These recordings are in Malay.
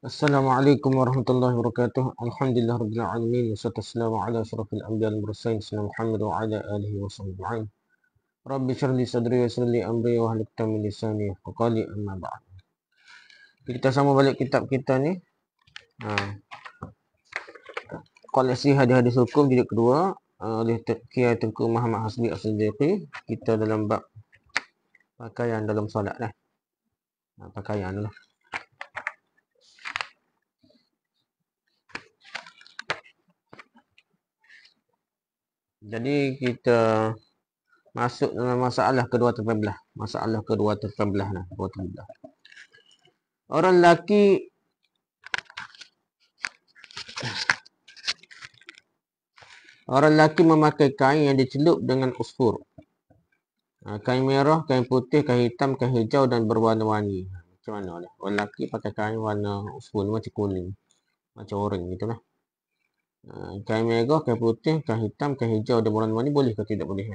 Assalamualaikum warahmatullahi wabarakatuh. Alhamdulillah rabbil alamin. Wassalatu wassalamu ala asyrafil anbiya'i wal mursalin sayyidina Muhammad wa ala alihi wa sahbihi. Rabbi shrah li sadri wa yassir li amri wa hlul 'uqdatam min lisani yafqahu qawli amma ba'd. Kita sama balik kitab kita ni. Koleksi hadis-hadis hukum jilid kedua oleh Kiai Tengku Muhammad Hasbi As-Siddiqi. Kita dalam bab pakaian dalam solat lah. Pakaian lah. Jadi kita masuk dalam masalah kedua terbelah. Masalah kedua terbelah nah, kedua terbelah. Orang lelaki memakai kain yang dicelup dengan usfur. Kain merah, kain putih, kain hitam, kain hijau dan berwarna-warni. Macam mana lah? Orang lelaki pakai kain warna usfur macam kuning, macam oranye gitulah. Kain merah, kain putih, kain hitam, kain hijau dan berwarna-warni boleh ke tidak boleh?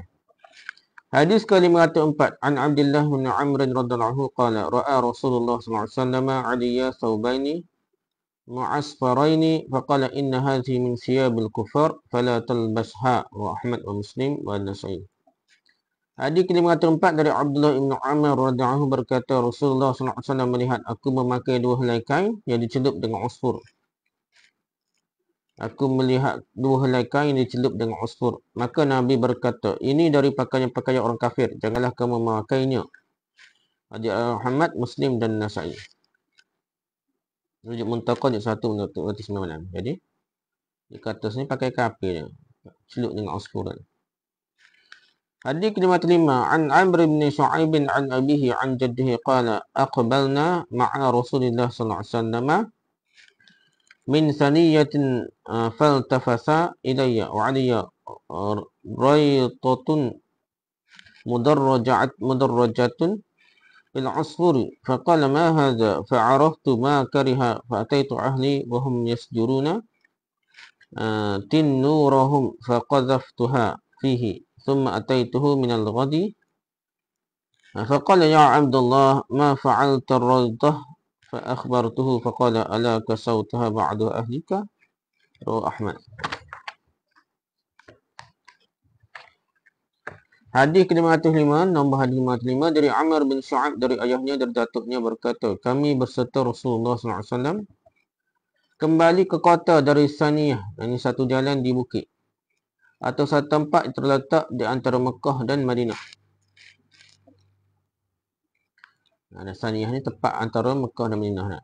Hadis ke-504 an Abdullah bin Amr radhiyallahu anhu qala ra'a Rasulullah sallallahu alaihi wasallam 'aliya thawbaini mu'asfaraini faqala inna hadhihi min siyabil kufar fala talbasha wa Ahmad wa Muslim wa Nasa'i. Hadis ke-504 dari Abdullah bin Amr radhiyallahu anhu berkata Rasulullah sallallahu alaihi wasallam melihat aku memakai dua helai kain yang dicelup dengan usfur. Aku melihat dua helai kain yang dicelup dengan usfur. Maka Nabi berkata, ini dari pakaian-pakaian orang kafir. Janganlah kamu memakainya. Hadis Ahmad, Muslim dan Nasa'i. Rujuk Muntaqah juz 1 berarti 96. Jadi di kata sini pakai kafir dia. Celup dengan usfur. Hadis ke-55 an Amr bin Shu'aib an abihi an jaddihi qala aqbalna ma'a Rasulillah sallallahu alaihi wasallam min saniyatin faltafasa ilayya wa alayya raytatun mudarrajatun bil asfuri faqala ma hadha fa'araftu ma kariha fa'ataitu ahli wa hum yasjuruna tinnurahum faqadhaftuha fihi thumma ataituhu min al-ghadi faqala ya Abdullah ma fa'alta ar-raytah فأخبرته فقال ألا كسوتها بعد أهلك رواه أحمد. Hadis ke-505 nombor hadis 505 dari Amr bin Shu'aib dari ayahnya dari datuknya berkata kami berserta Rasulullah SAW kembali ke kota dari Saniyah, ini satu jalan di bukit atau satu tempat yang terletak di antara Mekah dan Madinah. Saniyah ni tempat antara Mekah dan Madinah.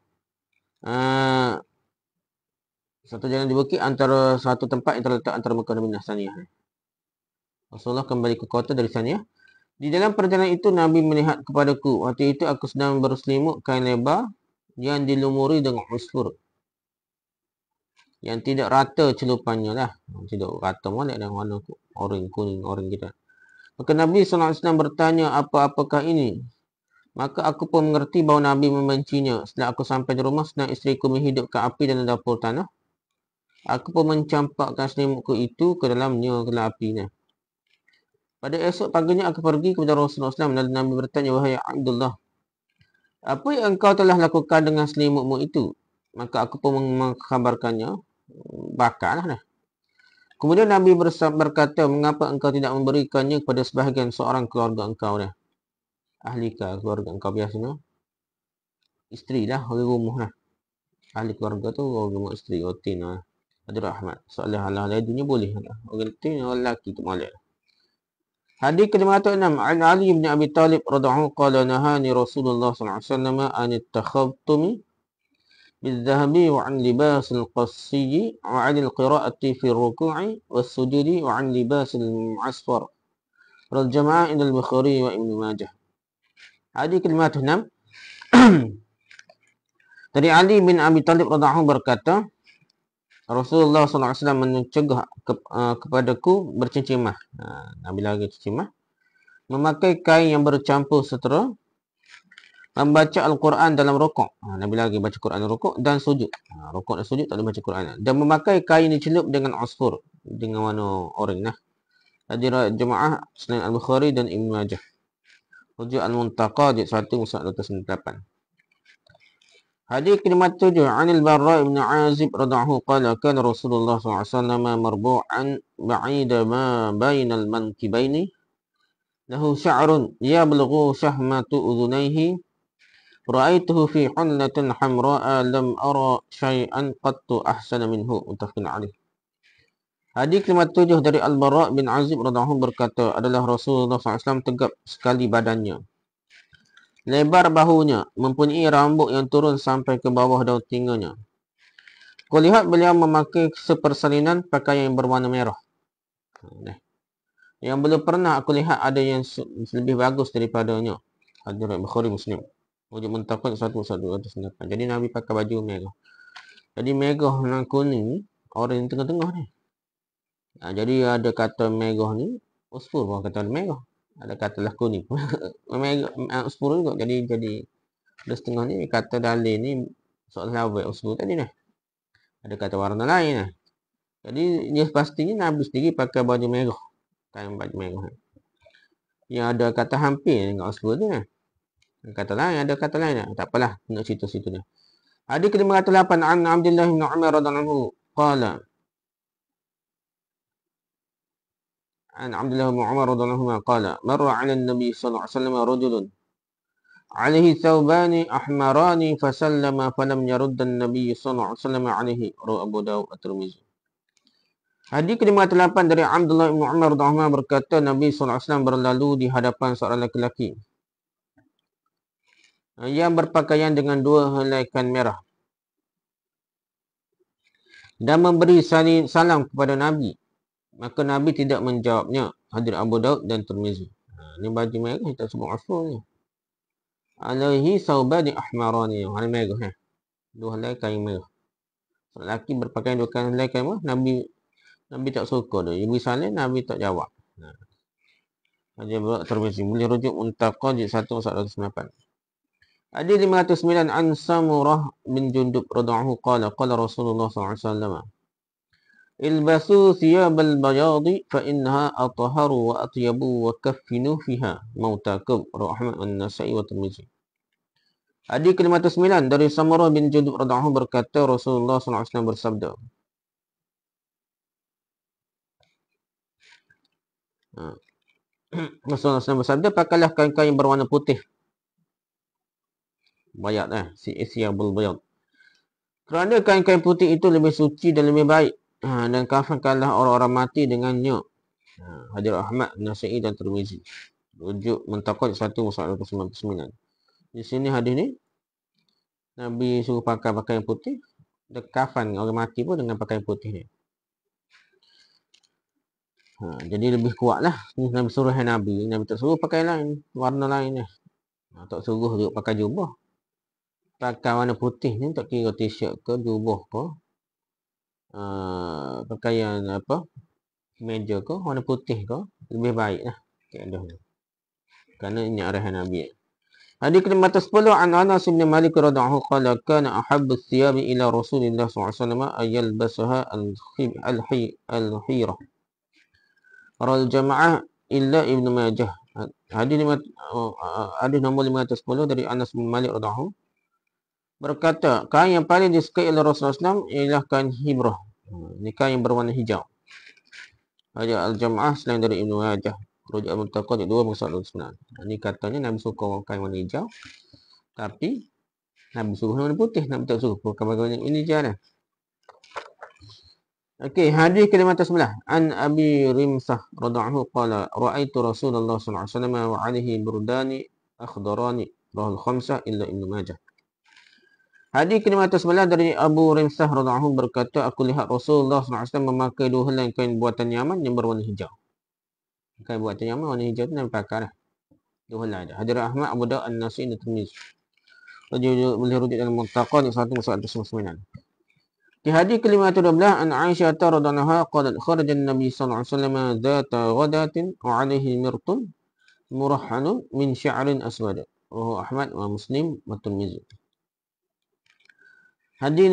Satu jalan di bukit antara satu tempat yang terletak antara Mekah dan Madinah, Saniyah. Rasulullah kembali ke kota dari Saniyah. Di dalam perjalanan itu Nabi melihat kepadaku. Waktu itu aku sedang berselimut kain lebar yang dilumuri dengan usfur. Yang tidak rata celupannya lah. Tidak rata molek dengan warna oranye, kuning, oranye kita. Maka Nabi SAW bertanya apakah ini? Maka aku pun mengerti bahawa Nabi membencinya. Setelah aku sampai di rumah, sedang isteriku menghidupkan api dalam dapur tanah. Aku pun mencampakkan selimutku itu ke dalamnya, ke dalam apinya. Pada esok paginya aku pergi kepada Rasulullah SAW dan Nabi bertanya, wahai Abdullah, apa yang engkau telah lakukan dengan selimutmu itu? Maka aku pun mengkhabarkannya, bakarlah. Kemudian Nabi berkata, mengapa engkau tidak memberikannya kepada sebahagian seorang keluarga engkau dah? Ahlika, keluarga engkau biasanya. Isteri lah, orang rumah lah. Ahli keluarga tu orang rumah isteri, otin lah. Ada rahmat. Soalah hal-hal dunia boleh lah. Orang tin, orang lelaki tu malak. Hadis ke-506 an Ali bin Abi Talib radhiyallahu anhu qala nahani Rasulullah sallallahu alaihi wasallam an at-takhattumi bil-dhahabi wa an libas al-qassiy wa an al-qira'ati fi ar-ruku'i was-sujudi wa an libas al-asfar. Rawal Jama'ah inda al-Bukhari wa Ibnu Majah. Hadis ke-506 dari Ali bin Abi Talib radhiyallahu anhu berkata Rasulullah SAW mencegah kepadaku bercengcemah. Nabi lagi cengcemah. Memakai kain yang bercampur setera. Membaca Al-Quran dalam rukuk. Nabi lagi baca Quran dalam rukuk dan sujud. Rukuk dan sujud tak boleh baca Quran. Dan memakai kain dicelup dengan usfur. Dengan warna oranye. Hadis Jemaah Sunan Al-Bukhari dan Ibnu Majah. Rujuk Al-Muntaqah juz 1 mushaf 298. Hadis ke-57 Anil Barra ibn Azib radhiyallahu qala kana Rasulullah sallallahu alaihi wasallam marbu'an ba'ida ma bainal mankibaini lahu sya'run yablughu syahmatu udhunayhi ra'aituhu fi hullatin hamra'a lam ara syai'an qattu ahsana minhu muttafaqun alaih. Hadis ke-57 dari Al-Bara bin Azib radhiyallahu berkata adalah Rasulullah SAW tegap sekali badannya. Lebar bahunya, mempunyai rambut yang turun sampai ke bawah daun telinganya. Kau lihat beliau memakai sepersalinan pakaian yang berwarna merah. Yang belum pernah aku lihat ada yang lebih bagus daripadanya. Hadis Bukhari Muslim. Wujud Muntaqad 1128. Jadi Nabi pakai baju merah. Jadi merah dan kuning, orang yang tengah-tengah ni. Jadi ada kata merah ni, usfur pun kata merah. Ada katalah kuning. Usfur juga. Jadi ada setengah ni kata dalil ni soalan apa usfur tadi ni. Ada kata warna lain lah. Jadi dia pastinya Nabi sendiri pakai baju merah. Kain baju merah. Yang ada kata hampir dengan usfur tu lah. Kata lain, ada kata lain lah. Tak apalah, nak situ-situ dia. Hadis ke-58 an Abdullah bin Umar radhiyallahu qala عن عبد الله بن عمر رضي الله عنهما قال مر على النبي صلى الله عليه وسلم رجل عليه ثوبان أحمران فسلم فلم يرد النبي صلى الله عليه وسلم عليه رواه أبو داود الترمذي. Hadis ke-58 dari Abdullah bin Umar radhiyallahu anhu berkata Nabi sallallahu alaihi wasallam berlalu di hadapan seorang lelaki yang berpakaian dengan dua helai kain merah dan memberi salam kepada Nabi. Maka Nabi tidak menjawabnya. Hadis Abu Daud dan Tirmizi. Ini baju merah kita sebut asal ni. Alaihi saubani ahmarani. Warna merah. Dua helai kain merah. Lelaki berpakaian dua helai kain merah. Nabi tak suka dia. Dia beri salam, Nabi tak jawab. Hadis Abu Daud Tirmizi. Boleh rujuk Muntaqad 1/108. Hadis 509 an Samurah bin Jundub radhiyallahu qala qala Rasulullah sallallahu alaihi wasallam Ilbasu thiyabal bayadi fa innaha atharu wa atyabu wa kaffinu fiha mautakum rawahu Ahmad an-Nasa'i wa Tirmizi. Hadis ke-59 dari Samurah bin Jundub radhiyallahu berkata Rasulullah sallallahu alaihi wasallam bersabda. Rasulullah SAW bersabda pakailah kain-kain yang berwarna putih. Bayad thiyabul bayad. Kerana kain-kain putih itu lebih suci dan lebih baik. Dan kafankanlah orang-orang mati dengannya. Hadis Ahmad, Nasa'i dan Tirmizi. Rujuk Muntaqad 1/199. Di sini hadis ni Nabi suruh pakai pakaian putih. Dan kafan orang mati pun dengan pakaian putih ni. Jadi lebih kuat lah. Nabi suruh Nabi. Nabi tak suruh pakai lain. Warna lain ni. Tak suruh juga pakai jubah. Pakai warna putih ni tak kira t-shirt ke, jubah ke. Pakaian apa meja ke warna putih ke lebih baik lah keadaannya kerana ini arahan Nabi. Hadis ke-10 an Anas bin Malik radhiyallahu qala kana ahabbu thiyabi ila Rasulillah sallallahu alaihi wasallam ayalbasaha al-hira ral jamaah illa Ibnu Majah. Hadis nombor 510 dari Anas bin Malik radhiyallahu berkata, kain yang paling disukai oleh Rasulullah SAW ialah kain hibrah. Ini kain yang berwarna hijau. Hadis Al-Jamaah selain dari Ibnu Majah. Rujuk Al-Muntaqad 2/109. Ini katanya Nabi suka kain warna hijau. Tapi Nabi suruh warna putih. Nabi tak suruh pakai warna ini je lah. Okey, hadis ke-59. An Abi Rimsah radhiyallahu qala ra'aitu Rasulullah sallallahu alaihi wasallam wa 'alaihi burdani akhdarani rahul khamsah illa Ibnu Majah. Hadis ke-59 dari Abu Rimsah radhiyallahu berkata, aku lihat Rasulullah SAW memakai dua helai kain buatan Yaman yang berwarna hijau. Kain buatan Yaman warna hijau tu Nabi pakai lah. Dua helai dah. Hadis Ahmad, Abu Daud, An-Nasa'i dan Tirmizi. Boleh rujuk dalam Muntaqad 1/109. Di hadis ke-512 an Aisyah radhiyallahu anha qalat kharaja an-nabi sallallahu alaihi wasallam dzata ghadatin wa 'alaihi mirtun murahhanun min sya'rin aswad. Ahmad wa Muslim wa Tirmizi. Hadis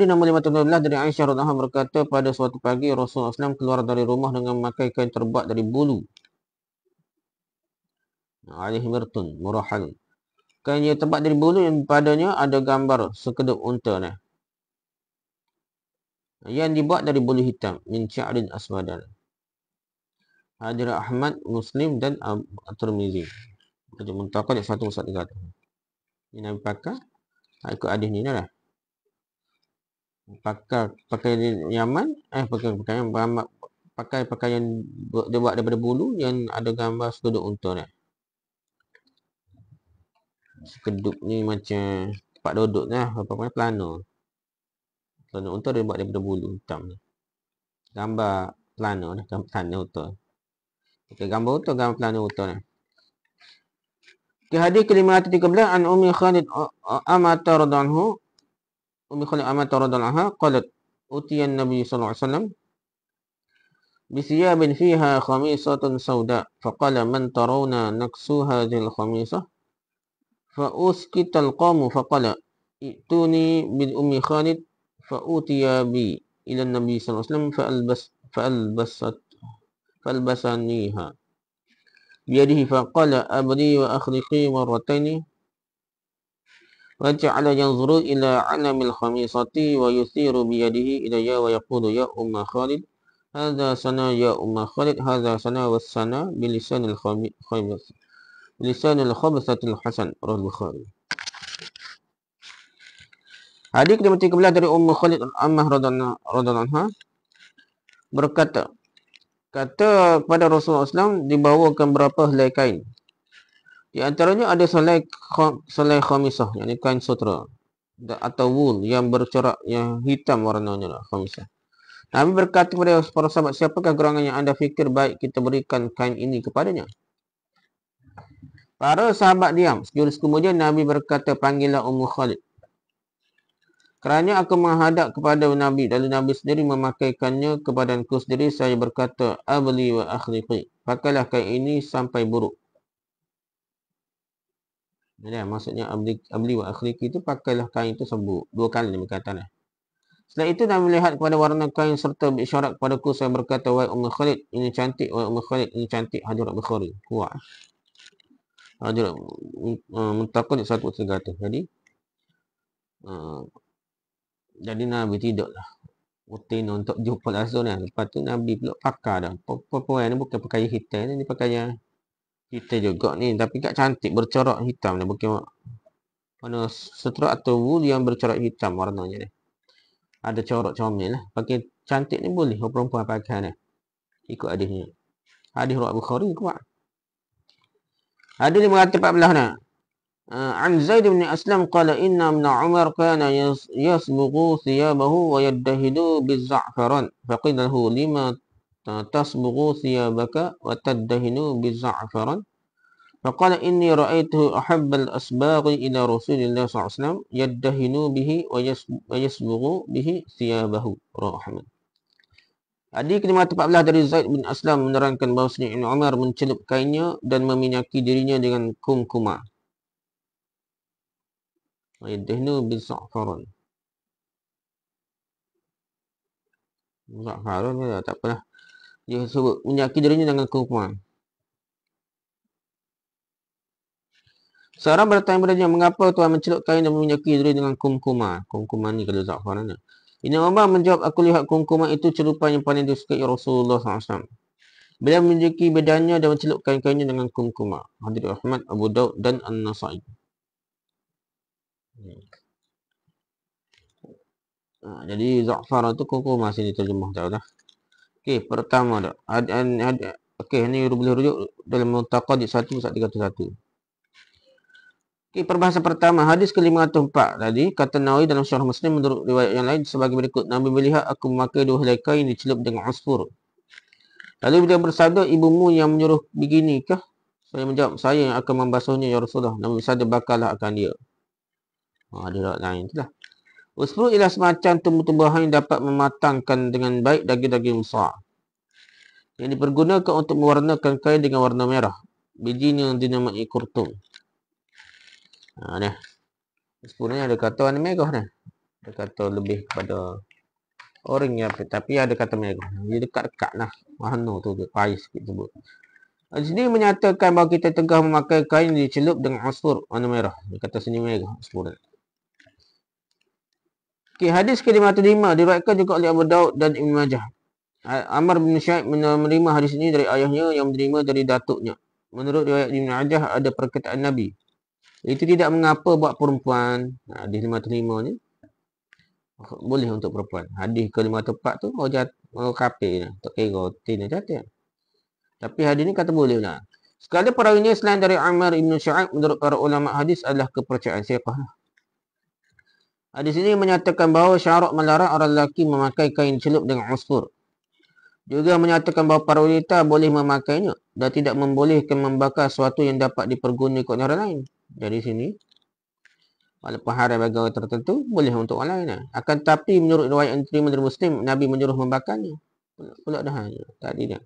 nombor 512 dari Aisyah radhiyallahu anha berkata pada suatu pagi Rasulullah SAW keluar dari rumah dengan memakai kain terbuat dari bulu. Alaihi mirtun murahal. Kain yang terbuat dari bulu yang padanya ada gambar sekedip unta ni. Yang dibuat dari bulu hitam. Min sya'rin aswadan. Hadir Ahmad, Muslim dan At-Tirmizi. Jadi muntaqad 113. Ini Nabi pakai. Ikut hadis ni lah. Pakai Yaman. Pakai pakaian dia buat daripada bulu yang ada gambar sekeduk unta ni. Sekeduk ni macam tempat duduk ni lah. Apa-apa plano. Plano unta dia buat daripada bulu hitam ni. Gambar plano ni. Gambar plano unta. Okay, gambar unta, gambar plano unta ni. Okay, hadis ke-513 an Ummi Khalid Amata radhiyallahu Ummi Khalid Amata radhiyallahu anha qalat utiyan Nabi sallallahu alaihi wasallam بثياب فيها خميصة سوداء فقال من ترون نكسو هذه الخميصة فأسكت القوم فقال ائتوني بالأم خالد فأوتي بي إلى النبي صلى الله عليه وسلم فألبسنيها بيده فقال أبري وأخلقي مرتين وجعل ينظر إلى علم الخميصة ويثير بيده إلي ويقول يا أم خالد هذا سنا يا أم خالد هذا سنا والسنا بلسان الخبث بلسان الخبثة الحسن رواه البخاري. Hadis ke-13 dari Ummu Khalid Ammah radhiyallahu anha berkata, kata kepada Rasulullah SAW dibawakan berapa helai kain. Di antaranya ada selai khamisah, yakni kain sutra atau wool yang bercorak yang hitam warnanya lah, khamisah. Nabi berkata kepada para sahabat, siapakah gerangan yang anda fikir baik kita berikan kain ini kepadanya? Para sahabat diam. Sejurus kemudian Nabi berkata, panggillah Ummu Khalid. Kerana aku menghadap kepada Nabi, lalu Nabi sendiri memakaikannya kebadanku sendiri, saya berkata, abli wa akhliqi. Pakailah kain ini sampai buruk. Jadi, maksudnya abli wa akhliqi itu pakailah kain itu sampai buruk. Dua kali Nabi kata. Setelah itu Nabi melihat kepada warna kain serta berisyarat kepadaku, saya berkata, wahai Ummu Khalid, ini cantik, wahai Ummu Khalid, ini cantik. Hadis Bukhari. Kuat. Hadis muntaqad 113. Jadi Nabi tidaklah rutin untuk jumpa langsung ni. Lepas tu Nabi pula pakar dah. Perempuan ni bukan pakaian hitam ni, pakaian hitam juga ni, tapi kat cantik bercorak hitam ni, bukan mana sutra atau wool yang bercorak hitam warnanya ni. Ada corak comel lah. Pakai cantik ni boleh perempuan pakai ni. Ikut hadis ni. Hadis riwayat Bukhari kuat. Hadis 514 ni. An Zaid bin Aslam qala inna min Umar kana yasbughu thiyabahu wa yaddahidu biz'afaran. Faqila lahu lima tasbughu thiyabaka wa taddahinu biz'afaran. فقال إني رأيته أحب الأسباغ إلى رسول الله صلى الله عليه وسلم يدهن به ويسبغ به ثيابه رواه أحمد. Hadis ke-514 dari Zaid bin Aslam menerangkan bahawasanya Ibn Umar mencelup kainnya dan meminyaki dirinya dengan kumkuma. Yadahnu bil za'faran. Za'faran tak apalah. Dia sebut menyaki dirinya dengan kumkuma. Seorang bertanya kepadanya, mengapa Tuhan mencelup kain dan meminyaki diri dengan kumkuma? Kumkuma ni kalau za'faran ni. Ibn Umar menjawab, aku lihat kumkuma itu celupan yang paling disukai Rasulullah SAW. Beliau menunjuki bedanya dan mencelup kain-kainnya dengan kumkuma. Hadis Ahmad, Abu Daud dan An-Nasai. Jadi za'faran tu kumkuma sini terjemah tahu dah. Okey, pertama dah. Okey, ni boleh rujuk dalam Muntaqad 1/131. Okay, perbahasan pertama, hadis ke-504 tadi, kata Nawawi dalam Syarah Muslim menurut riwayat yang lain sebagai berikut. Nabi melihat aku memakai 2 helai kain dicelup dengan usfur. Lalu dia bersabda, ibumu yang menyuruh beginikah? Saya menjawab, saya yang akan membasuhnya ya Rasulullah. Nabi bersabda, bakallah akan dia. Ada riwayat lain itulah. Usfur ialah semacam tumbuh-tumbuhan yang dapat mematangkan dengan baik daging-daging besar. Yang dipergunakan untuk mewarnakan kain dengan warna merah. Bijinya dinamai kurtum. Ni. Sebenarnya ada kata warna merah ni. Ada kata lebih kepada orang yang tapi ada kata merah. Dia dekat-dekat lah. Warna tu payah sikit sebut. Di sini menyatakan bahawa kita tegah memakai kain dicelup dengan usfur warna merah. Dia kata sini merah, usfur. Okay, hadis ke-505 diriwayatkan juga oleh Abu Daud dan Ibn Majah. Amr bin Syaib menerima hadis ini dari ayahnya yang menerima dari datuknya. Menurut riwayat Ibn Majah ada perkataan Nabi. Itu tidak mengapa buat perempuan. Hadis 505 ni boleh untuk perempuan. Hadis ke-504 tu orang kafir. Tak kira tin jatuh. Tapi hadis ni kata boleh lah. Sekali perawinya selain dari Amr bin Syaib menurut para ulama hadis adalah kepercayaan siqah. Hadis ini menyatakan bahawa syarak melarang orang lelaki memakai kain celup dengan usfur. Juga menyatakan bahawa para wanita boleh memakainya dan tidak membolehkan membakar sesuatu yang dapat dipergunakan orang lain. Jadi sini, walaupun haram bagi orang tertentu, boleh untuk orang lain. Akan tetapi menurut riwayat yang diterima dari Muslim, Nabi menyuruh membakarnya. Pula dah tadi dia.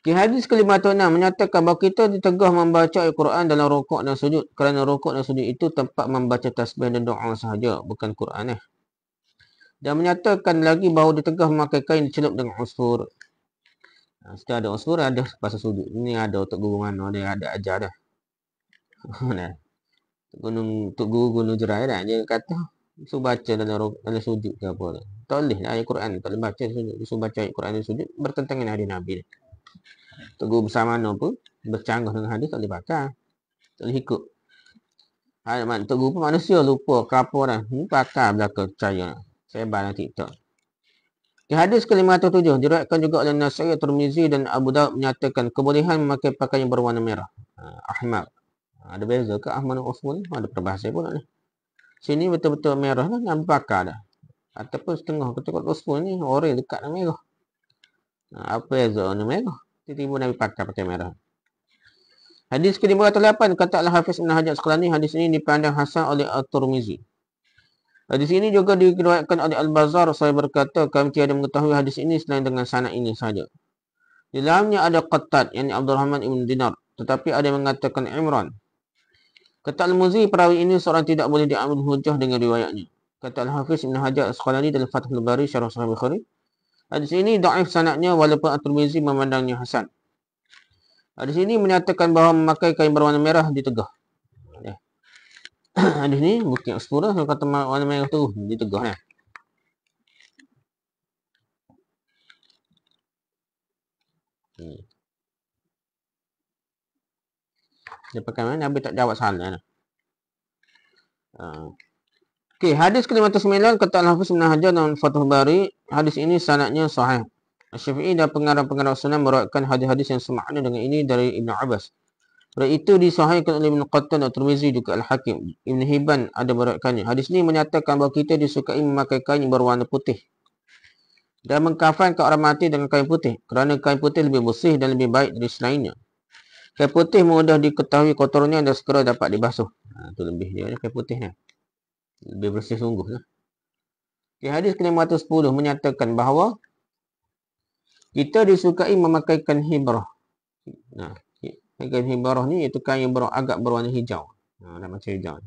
Hadis ke-506 menyatakan bahawa kita ditegah membaca Al-Quran dalam rukuk dan sujud. Kerana rukuk dan sujud itu tempat membaca tasbih dan doa sahaja, bukan Quran. Dan menyatakan lagi bahawa ditegah memakai kain dicelup dengan usfur. Setelah ada usfur, ada pasal sujud. Ini ada untuk guru mana, dia ada ajar dah. Tuk guru Gunung Jerai dah. Dia kata, suruh baca dalam sujud ke apa. Tak boleh lah Al-Quran. Tak boleh baca sujud. Suruh baca Al-Quran dan sujud bertentangan dengan hadis Nabi. Tuk guru bersama mana pun bercanggah dengan hadis tak boleh baca. Tak boleh ikut. Tuk guru pun manusia lupa kelapa dah. Ini pakar belakang percaya. Sebar dalam TikTok. Hadis ke-507 diriwayatkan juga oleh Nasai, Tirmizi dan Abu Daud menyatakan kebolehan memakai pakaian berwarna merah. Ahmar. Ada beza ke ahmar dan usfur ni? Ada perbahasa pula ni. Sini betul-betul merah lah. Nak bakar dah. Ataupun setengah ketika usfur ni orang dekat dengan merah. Apa beza warna merah? Tiba-tiba Nabi pakai merah. Hadis ke-508 kata Al-Hafiz Ibn Hajar Asqalani, hadis ini dipandang hasan oleh At-Tirmizi. Hadis ini juga diriwayatkan oleh Al-Bazzar. Saya berkata kami tiada mengetahui hadis ini selain dengan sanad ini saja. Di dalamnya ada Qattad yang Abdul Rahman Ibn Dinar, tetapi ada yang mengatakan Imran. Kata Al-Muzi, perawi ini seorang tidak boleh diambil hujah dengan riwayatnya. Kata Al-Hafiz Ibn Hajar Asqalani dalam Fathul Bari Syarah Sahih Bukhari, hadis ini dhaif sanadnya walaupun At-Tirmizi memandangnya hasan. Hadis ini menyatakan bahawa memakai kain berwarna merah ditegah. Hadis ni bukti usfur lah. Kalau kata warna merah tu ditegah lah. Dia pakai mana? Nabi tak jawab salah lah. Okey, hadis ke-509 kata Al-Hafiz Ibn Hajar dalam Fathul Bari, hadis ini sanadnya sahih. Asy-Syafi'i dan pengarang-pengarang sunnah meriwayatkan hadis-hadis yang semakna dengan ini dari Ibn Abbas. Dari itu disahihkan oleh Ibn Qattan dan Tirmizi juga Al-Hakim. Ibn Hibban ada meriwayatkannya. Hadis ini menyatakan bahawa kita disukai memakai kain yang berwarna putih dan mengkafankan orang mati dengan kain putih kerana kain putih lebih bersih dan lebih baik dari selainnya. Kain putih mudah diketahui kotornya dan segera dapat dibasuh. Itu lebih dia kain putih ni. Lebih bersih sungguh lah. Okay, hadis ke-510 menyatakan bahawa kita disukai memakai kain hibrah. Kain hibrah ni iaitu kain yang agak berwarna hijau. Dah macam hijau.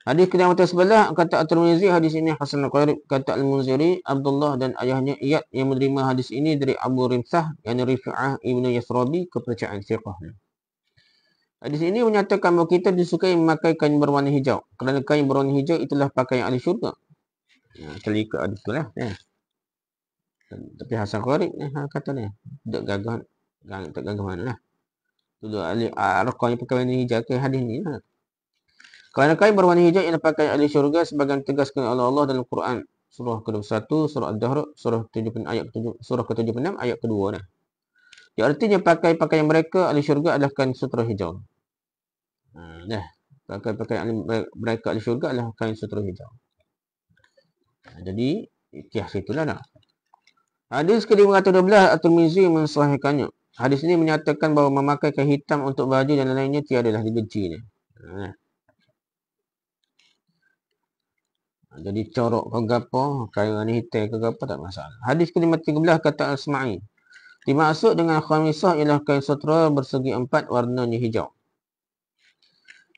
Hadis ke-511 kata At-Tirmizi, hadis ini hasan qarib. Kata Al-Munziri, Abdullah dan ayahnya Iyad yang menerima hadis ini dari Abu Rimsah yang Rifa'ah Ibn Yasrabi, kepercayaan siqah. Hadis ini menyatakan bahawa kita disukai memakai kain berwarna hijau kerana kain berwarna hijau itulah pakaian ahli syurga. Terlihat hadis tu lah. Tapi hasan qarib kata ni. Tak gagah mana lah. Tu ahli Arqam yang pakai warna hijau ke hadis ni lah. Kerana kain berwarna hijau ialah pakaian ahli syurga sebagian tegaskan oleh Allah dalam Quran. Surah ke-21, surah Ad-Dahr, surah ke-76 ayat kedua dah. Yang artinya pakaian mereka ahli syurga adalah kain sutera hijau. Pakaian mereka ahli syurga adalah kain sutera hijau. Jadi kias itulah dah. Hadis ke-512 At-Tirmizi mensahihkannya. Hadis ini menyatakan bahawa memakai kain hitam untuk baju dan lainnya tiadalah dibenci. Jadi corok ke gapo, kain warna hitam ke gapo tak masalah. Hadis ke-513 kata Asma'i, dimaksud dengan khamisah ialah kain sutera bersegi empat warnanya hijau.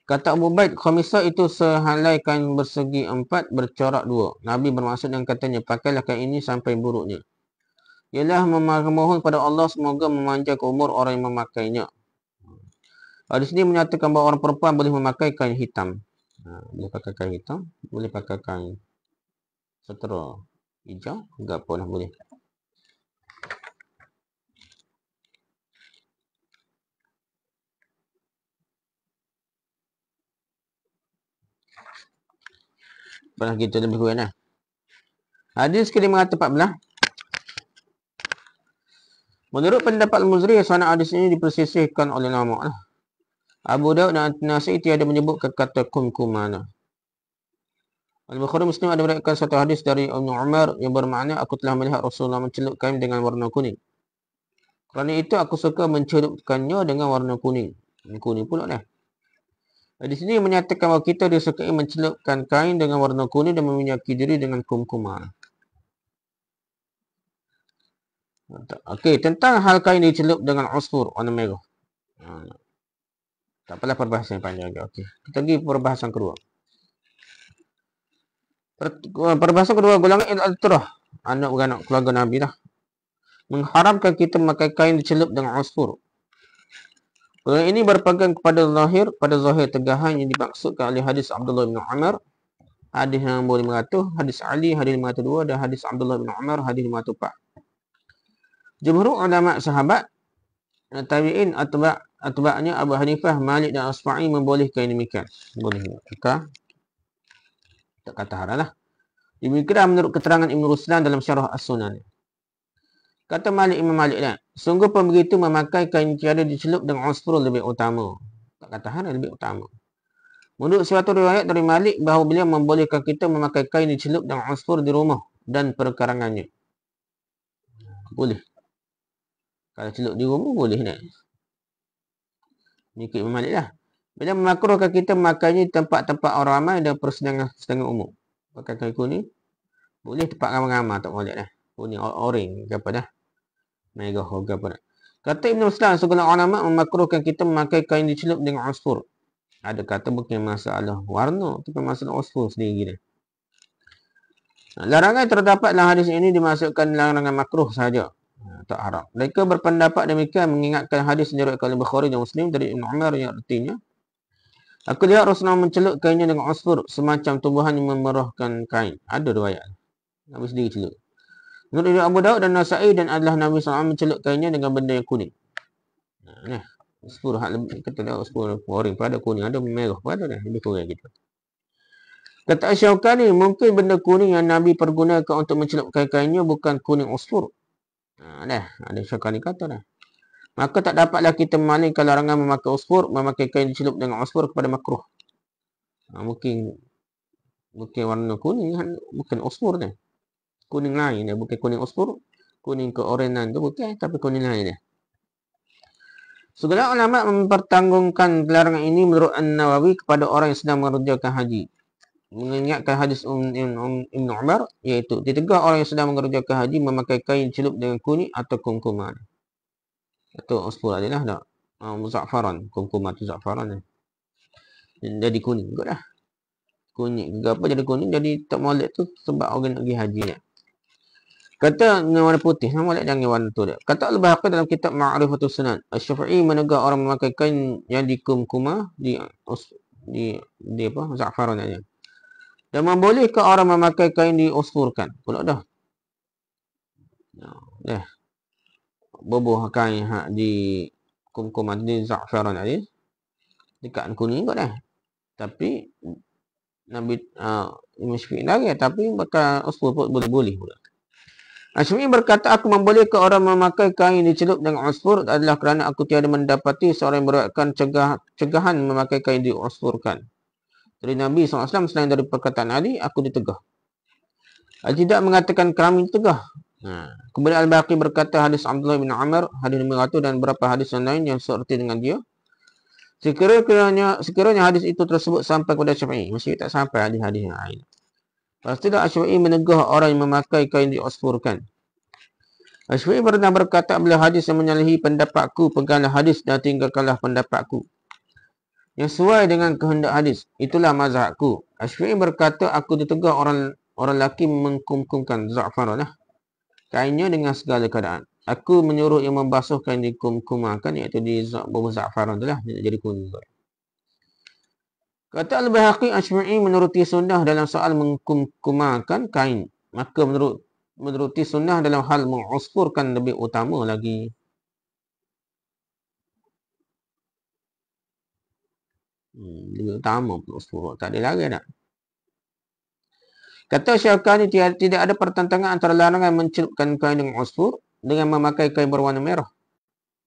Kata Abu Baid, khamisah itu sehelai kain bersegi empat bercorak dua. Nabi bermaksud dengan katanya, pakailah kain ini sampai buruknya. ialah memohon pada Allah semoga memanjangkan umur orang yang memakainya. Di sini menyatakan bahawa orang perempuan boleh memakai kain hitam. Boleh pakai kain hitam, boleh pakai kain setera hijau, enggak pun lah boleh. Pernah kita lebih kurang lah. Hadis ke-514. Menurut pendapat Al-Muzri, sanad hadis ini dipersisihkan oleh ulama. Abu Daud dan An-Nasai tiada menyebutkan kata kumkumana. Al-Bukhari Muslim ada meriwayatkan satu hadis dari Ibnu Umar yang bermakna aku telah melihat Rasulullah mencelup kain dengan warna kuning. Kerana itu aku suka mencelupkannya dengan warna kuning. Kuning pula dah. Di sini menyatakan bahawa kita disukai mencelupkan kain dengan warna kuning dan meminyaki diri dengan kumkumah. Okey, tentang hal kain dicelup dengan usfur warna merah. Tak apalah perbahasan panjang lagi. Okey, kita pergi perbahasan kedua. Perbahasan kedua, golongan al-Turah, anak beranak keluarga Nabi lah, mengharamkan kita memakai kain dicelup dengan usfur. Golongan ini berpegang kepada zahir tegahan yang dimaksudkan oleh hadis Abdullah bin Umar, hadis yang 500, hadis Ali, hadis 502 dan hadis Abdullah bin Umar, hadis 504. Jumhur ulama sahabat, tabi'in, atba'nya Abu Hanifah, Malik dan Asfa'i membolehkan demikian. Boleh. Maka tak kata haram lah. Demikian menurut keterangan Ibn Ruslan dalam Syarah As-Sunan. Kata Imam Malik dah, sungguh pun begitu memakai kain tiada dicelup dengan usfur lebih utama. Tak kata haram, lebih utama. Menurut suatu riwayat dari Malik bahawa beliau membolehkan kita memakai kain dicelup dengan usfur di rumah dan perkarangannya. Boleh. Kalau celup di rumah boleh tak? Ini ikut Imam Malik lah. Bila memakruhkan kita memakainya di tempat-tempat orang ramai dan persidangan umum. Pakai kain kuning. Boleh tempat ramai-ramai tak boleh dah. Kuning, orange ke apa dah. Merah ke apa dah. Kata Ibn Ruslan, segala ulama memakruhkan kita memakai kain dicelup dengan usfur. Ada kata bukan masalah warna, tapi masalah usfur sendiri dah. Larangan terdapat dalam hadis ini dimasukkan larangan makruh sahaja. Tak haram. Mereka berpendapat demikian mengingatkan hadis yang diriwayatkan oleh Bukhari dan Muslim dari Ibn Umar yang artinya, aku lihat Rasulullah mencelup kainnya dengan usfur semacam tumbuhan yang memerahkan kain. Ada riwayat. Nabi sendiri celup. Menurut Abu Daud dan Nasai dan adalah Nabi SAW mencelup kainnya dengan benda yang kuning. Usfur hak lebih kata dah usfur orange pada kuning, ada merah pada dah lebih kurang gitu. Kata Asy-Syaukani, mungkin benda kuning yang Nabi pergunakan untuk mencelupkan kainnya bukan kuning usfur. Dah, ada Syaukani kata dah. Maka tak dapatlah kita memalingkan larangan memakai usfur, memakai kain dicelup dengan usfur kepada makruh. Mungkin warna kuning, bukan usfur dah. Kuning lain dah, bukan kuning usfur. Kuning keorenan tu bukan, tapi kuning lain dah. Segala ulama mempertanggungkan larangan ini menurut An-Nawawi kepada orang yang sedang mengerjakan haji. Mengingatkan hadis Ibn Umar, iaitu ditegah orang yang sedang mengerjakan haji memakai kain celup dengan kuning atau kumkuman. Atau usfur adalah tak? Za'faran, kumkuman tu za'faran. Jadi kuning kot dah. Kuning ke apa jadi kuning, jadi tak molek tu sebab orang nak pergi haji ni. Kata warna putih, molek jangan warna tu dia. Kata Al-Bahaqi dalam kitab Ma'rifatus Sunan, Asy-Syafi'i menegak orang memakai kain yang dikumkumah di apa? Za'faran aja. Dan membolehkan orang memakai kain diusfurkan. Pula dah. Dah. Boboh kain di kumkuman di za'faran aja. Dekat kuning kot dah. Tapi Nabi Imam Syafi'i lagi, tapi bakal usfur pun boleh pula. Syafi'i berkata, aku membolehkan orang memakai kain dicelup dengan usfur adalah kerana aku tiada mendapati seorang yang meriwayatkan cegahan memakai kain diusfurkan. Dari Nabi SAW selain dari perkataan Ali, aku ditegah. Tidak mengatakan kami ditegah. Kemudian Al-Baqi berkata hadis Abdullah bin Umar, hadis 500 dan beberapa hadis yang lain yang seerti dengan dia. Sekiranya hadis itu tersebut sampai kepada Syafi'i, masih tak sampai hadis-hadis yang lain. Pastilah Syafi'i menegah orang yang memakai kain diusfurkan. Syafi'i pernah berkata, bila hadis yang menyalahi pendapatku, peganglah hadis dan tinggalkanlah pendapatku yang sesuai dengan kehendak hadis. Itulah mazhabku. Syafi'i berkata, aku ditegah orang lelaki mengkumkumkan za'faran lah. kainnya dengan segala keadaan. Aku menyuruh yang membasuh kain dikum-kumakan, iaitu di bawah za'faran tu lah, jadi kuning. Kata Al-Bahaqi Asy'ari menuruti sunnah dalam soal mengkum-kumakan kain. Maka menuruti sunnah dalam hal mengusfurkan lebih utama lagi. Lebih utama usfur. Tak ada lagi tak? Kata Syaukani, tidak ada pertentangan antara larangan mencelupkan kain dengan usfur dengan memakai kain berwarna merah.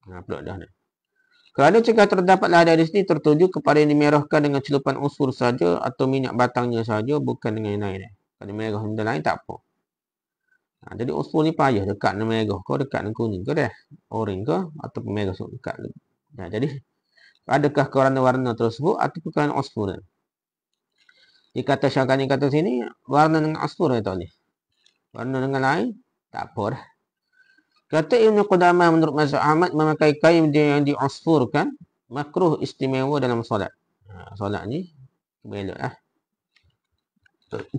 Pula dah ni. Kerana jika terdapatlah hadis ini tertuju kepada yang dimerahkan dengan celupan usfur saja atau minyak batangnya saja, bukan dengan yang lain. Kalau merah benda lain tak apa. Jadi usfur ni payah dekat dengan merah ke, dekat dengan kuning ke dah. Orange ke ataupun merah dekat. Jadi adakah warna-warna tersebut ataupun kerana usfur? Dia kata Syakani kata sini warna dengan usfur tak boleh. Warna dengan lain tak apa dah. Kata Ibn Qudamah menurut mazhab Ahmad, memakai kain yang diusfurkan makruh istimewa dalam solat. Solat ni belok lah.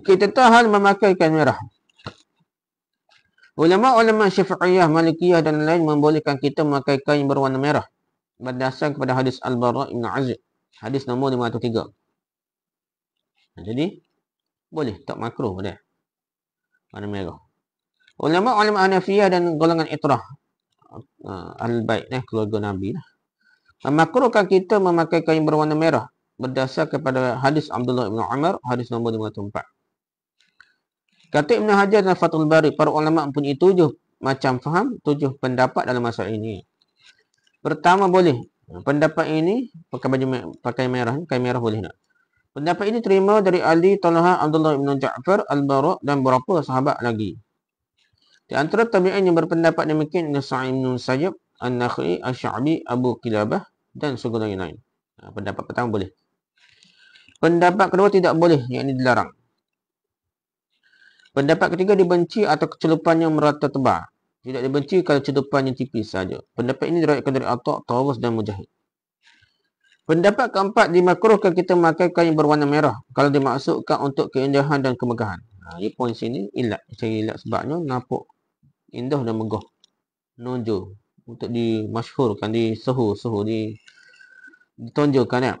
Kita tahu hal memakai kain merah. Ulama-ulama Syafi'iyah, Malikiyah dan lain membolehkan kita memakai kain berwarna merah berdasar kepada hadis Al-Bara' Ibn Azib. Hadis nombor 503. Jadi boleh tak makruh dah. Warna merah. Ulama-ulama Hanafiyah dan golongan Itrah, Al-Bait, keluarga Nabi, memakruhkan kita memakai kain berwarna merah berdasar kepada hadis Abdullah bin Umar, hadis nombor 504. Kata Ibn Hajar dan Fathul Bari, para ulama mempunyai 7 macam faham, 7 pendapat dalam masalah ini. Pertama, boleh. Pendapat ini pakai merah, kain merah boleh tak? Pendapat ini terima dari Ali, Talha, Abdullah bin Ja'far, Al-Bara' dan beberapa sahabat lagi. Di antara tabi'in yang berpendapat demikian adalah Sa'id bin Musayyab, An-Nakhai, Asy-Sya'bi, Abu Qilabah dan segala yang lain. Pendapat pertama boleh. Pendapat kedua tidak boleh, yakni dilarang. Pendapat ketiga dibenci atau kecelupannya merata tebal. Tidak dibenci kalau celupannya tipis saja. Pendapat ini diriwayatkan dari Atha', Tawus dan Mujahid. Pendapat keempat, dimakruhkan kita memakai kain berwarna merah kalau dimaksudkan untuk keindahan dan kemegahan. Ini poin sini ilat. Saya ilat sebabnya nampak indah dan megah. Nonjol untuk dimasyhurkan, ditonjolkan ya.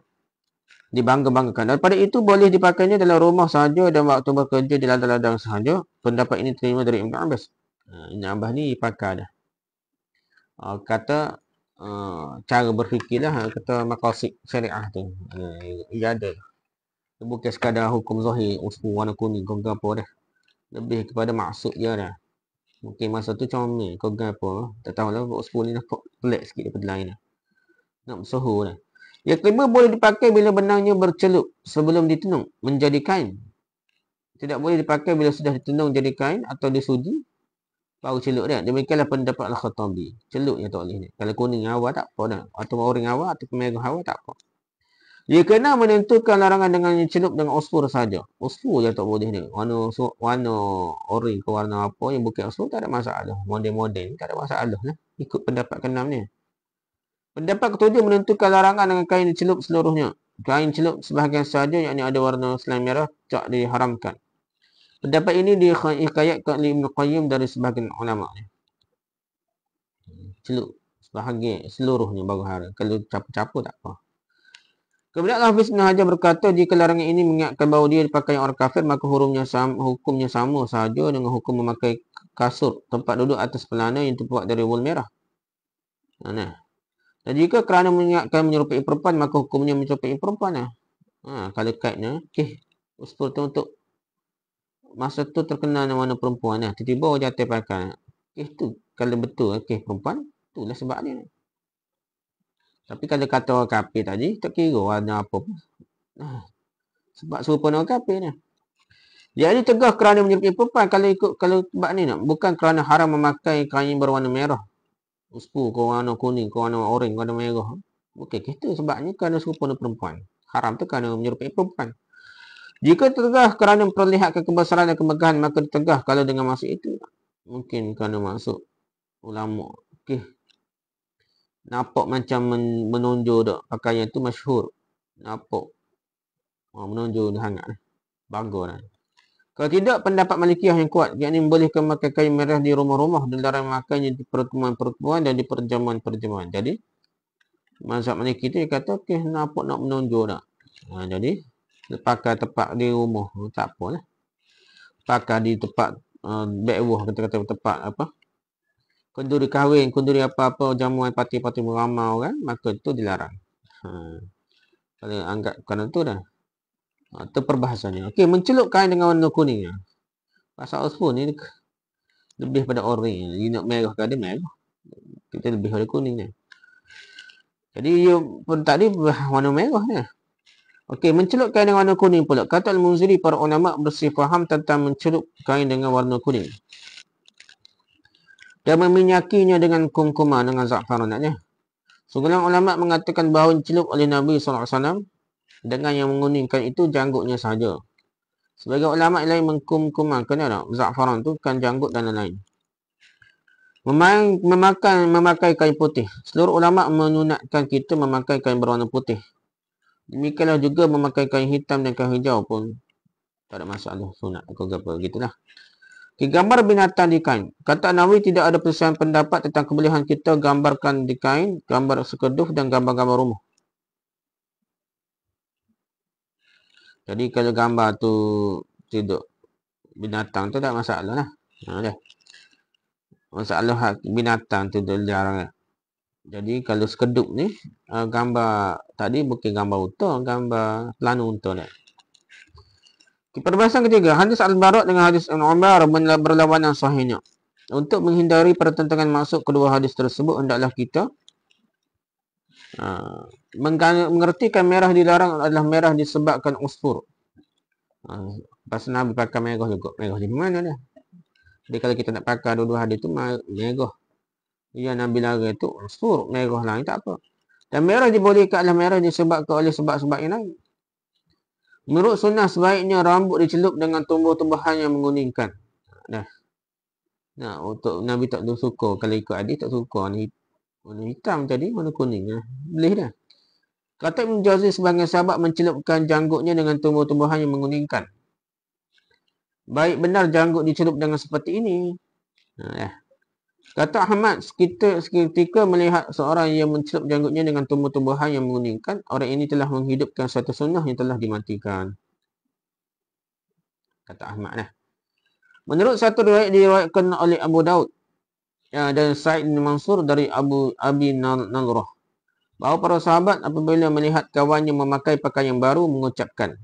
Dibangga-banggakan. Daripada itu boleh dipakainya dalam rumah sahaja dan waktu bekerja di ladang-ladang sahaja. Pendapat ini terima dari Ibn Abbas. Ibn Abbas ni pakai dah. Kata cara berfikirlah, kata maqasid syariah tu. Ia ada. Bukan sekadar hukum zahir, usfur warna kuning, kau apa dah. Lebih kepada maksud dia dah. Mungkin masa tu comel, kau apa. Tak tahulah usfur ni nampak pelik sikit daripada lain dah. Nak bersuhu dah. Yang kelima, boleh dipakai bila benangnya bercelup sebelum ditenung menjadi kain. Tidak boleh dipakai bila sudah ditenung jadi kain atau disuji baru celup dia. Demikianlah pendapat Al-Khattabi. Celupnya tak boleh ni. Kalau kuning awal tak apa dah. Atau orang awal atau merah awal tak apa. Dia kena menentukan larangan dengan celup dengan usfur saja. Usfur je tak boleh ni. Warna orange ke warna apa yang bukan usfur tak ada masalah. Model-model tak ada masalah lah. Ikut pendapat ke-6 ni. Pendapat ketujuh menentukan larangan dengan kain celup seluruhnya. Kain celup sebahagian sahaja yang ada warna selain merah tak diharamkan. Pendapat ini dihikayatkan oleh Ibn Qayyim dari sebahagian ulama. Celup sebahagian seluruhnya baru haram. Kalau capu-capu tak apa. Kemudian Hafiz Ibn Hajar berkata, jika larangan ini mengingatkan bahawa dia dipakai orang kafir, maka hukumnya sama sahaja dengan hukum memakai kasut tempat duduk atas pelana yang terbuat dari wol merah. Dan jika kerana mengingatkan menyerupai perempuan, maka hukumnya menyerupai perempuan. Kalau kaitnya, usfur tu untuk masa tu terkenal dengan warna perempuan. Tiba-tiba orang jatuh pakai. Tu kalau betul perempuan, itulah sebab dia. Tapi kalau kata orang kafir tadi, tak kira warna apa pun. Sebab serupa orang kafir ni. Jadi tegah kerana menyerupai perempuan kalau sebab ni nak. Bukan kerana haram memakai kain berwarna merah. Usfur ke warna kuning, ke warna orange, ke warna merah. Okey, kita sebabnya kerana serupa dengan perempuan. Haram tu kerana menyerupai perempuan. Jika tegah kerana memperlihatkan kebesaran dan kemegahan, maka ditegah kalau dengan maksud itu. Mungkin kerana maksud ulama. Nampak macam menonjol tak. Pakaian tu masyhur. Nampak menonjol sangat. Bagus lah. Kalau tidak, pendapat Malikiyah yang kuat, yakni membolehkan memakai kain merah di rumah-rumah, dilarang memakainya di pertemuan-pertemuan dan di perjamuan-perjamuan. Jadi, mazhab Maliki tu dia kata, okey, nampak nak menonjol tak? Jadi, pakai tepat di rumah, tak apalah. Pakai di tempat backwah, kata-kata tempat apa? Kenduri kahwin, kenduri apa-apa, jamuan parti-parti beramai orang, maka itu dilarang. Kalau anggap kerana tu dah. Itu perbahasannya. Okey, mencelup kain dengan warna kuning. Pasal Osfur ni lebih pada orange. Dia nak merah ke ada merah. Kita lebih pada kuning ni. Jadi pun tadi warna merah ni. Okey, mencelup kain dengan warna kuning pula. Kata Al-Munziri, para ulama bersih faham tentang mencelup kain dengan warna kuning. Dan meminyakinya dengan kumkuman, dengan za'faran naknya. Segelintir ulama mengatakan bahawa dicelup oleh Nabi SAW dengan yang menguningkan itu janggutnya sahaja. Sebagai ulama lain mengkumkuman, kena tak? Za'faran tu kan janggut dan lain-lain. Memakai kain putih. Seluruh ulama menunatkan kita memakai kain berwarna putih. Demikianlah juga memakai kain hitam dan kain hijau pun tak ada masalah, sunat atau apa gitulah. Gambar binatang di kain. Kata Nawawi, tidak ada perselisihan pendapat tentang kebolehan kita gambarkan di kain, gambar sekedup dan gambar-gambar rumah. Jadi kalau gambar tu tidak binatang tu tak masalah lah. Masalah binatang tu dilarang lah. Jadi kalau sekedup ni, gambar tadi bukan gambar unta, gambar pelana unta dah. Perbahasan ketiga, hadis Al-Bara' dengan hadis Ibn Umar berlawanan sahihnya. Untuk menghindari pertentangan maksud kedua hadis tersebut, hendaklah kita mengertikan merah dilarang adalah merah disebabkan usfur. Pasal Nabi pakai merah juga. Merah di mana dah? Jadi kalau kita nak pakai dua-dua hadis tu merah. Yang Nabi larang itu usfur, merah lain tak apa. Dan merah dibolehkan adalah merah disebabkan oleh sebab-sebab yang lain. Menurut sunnah sebaiknya rambut dicelup dengan tumbuh-tumbuhan yang menguningkan. Untuk Nabi tak suka. Kalau ikut hadis tak suka. Warna hitam jadi warna kuning. Boleh dah. Kata Ibn Jauzi, sebagian sahabat mencelupkan janggutnya dengan tumbuh-tumbuhan yang menguningkan. Baik benar janggut dicelup dengan seperti ini. Kata Ahmad, seketika melihat seorang yang mencelup janggutnya dengan tumbuh-tumbuhan yang menguningkan, orang ini telah menghidupkan satu sunnah yang telah dimatikan. Kata Ahmad lah. Menurut satu riwayat diriwayatkan oleh Abu Daud dan Sa'id bin Mansur dari Abi Nadhrah, bahawa para sahabat apabila melihat kawannya memakai pakaian yang baru mengucapkan,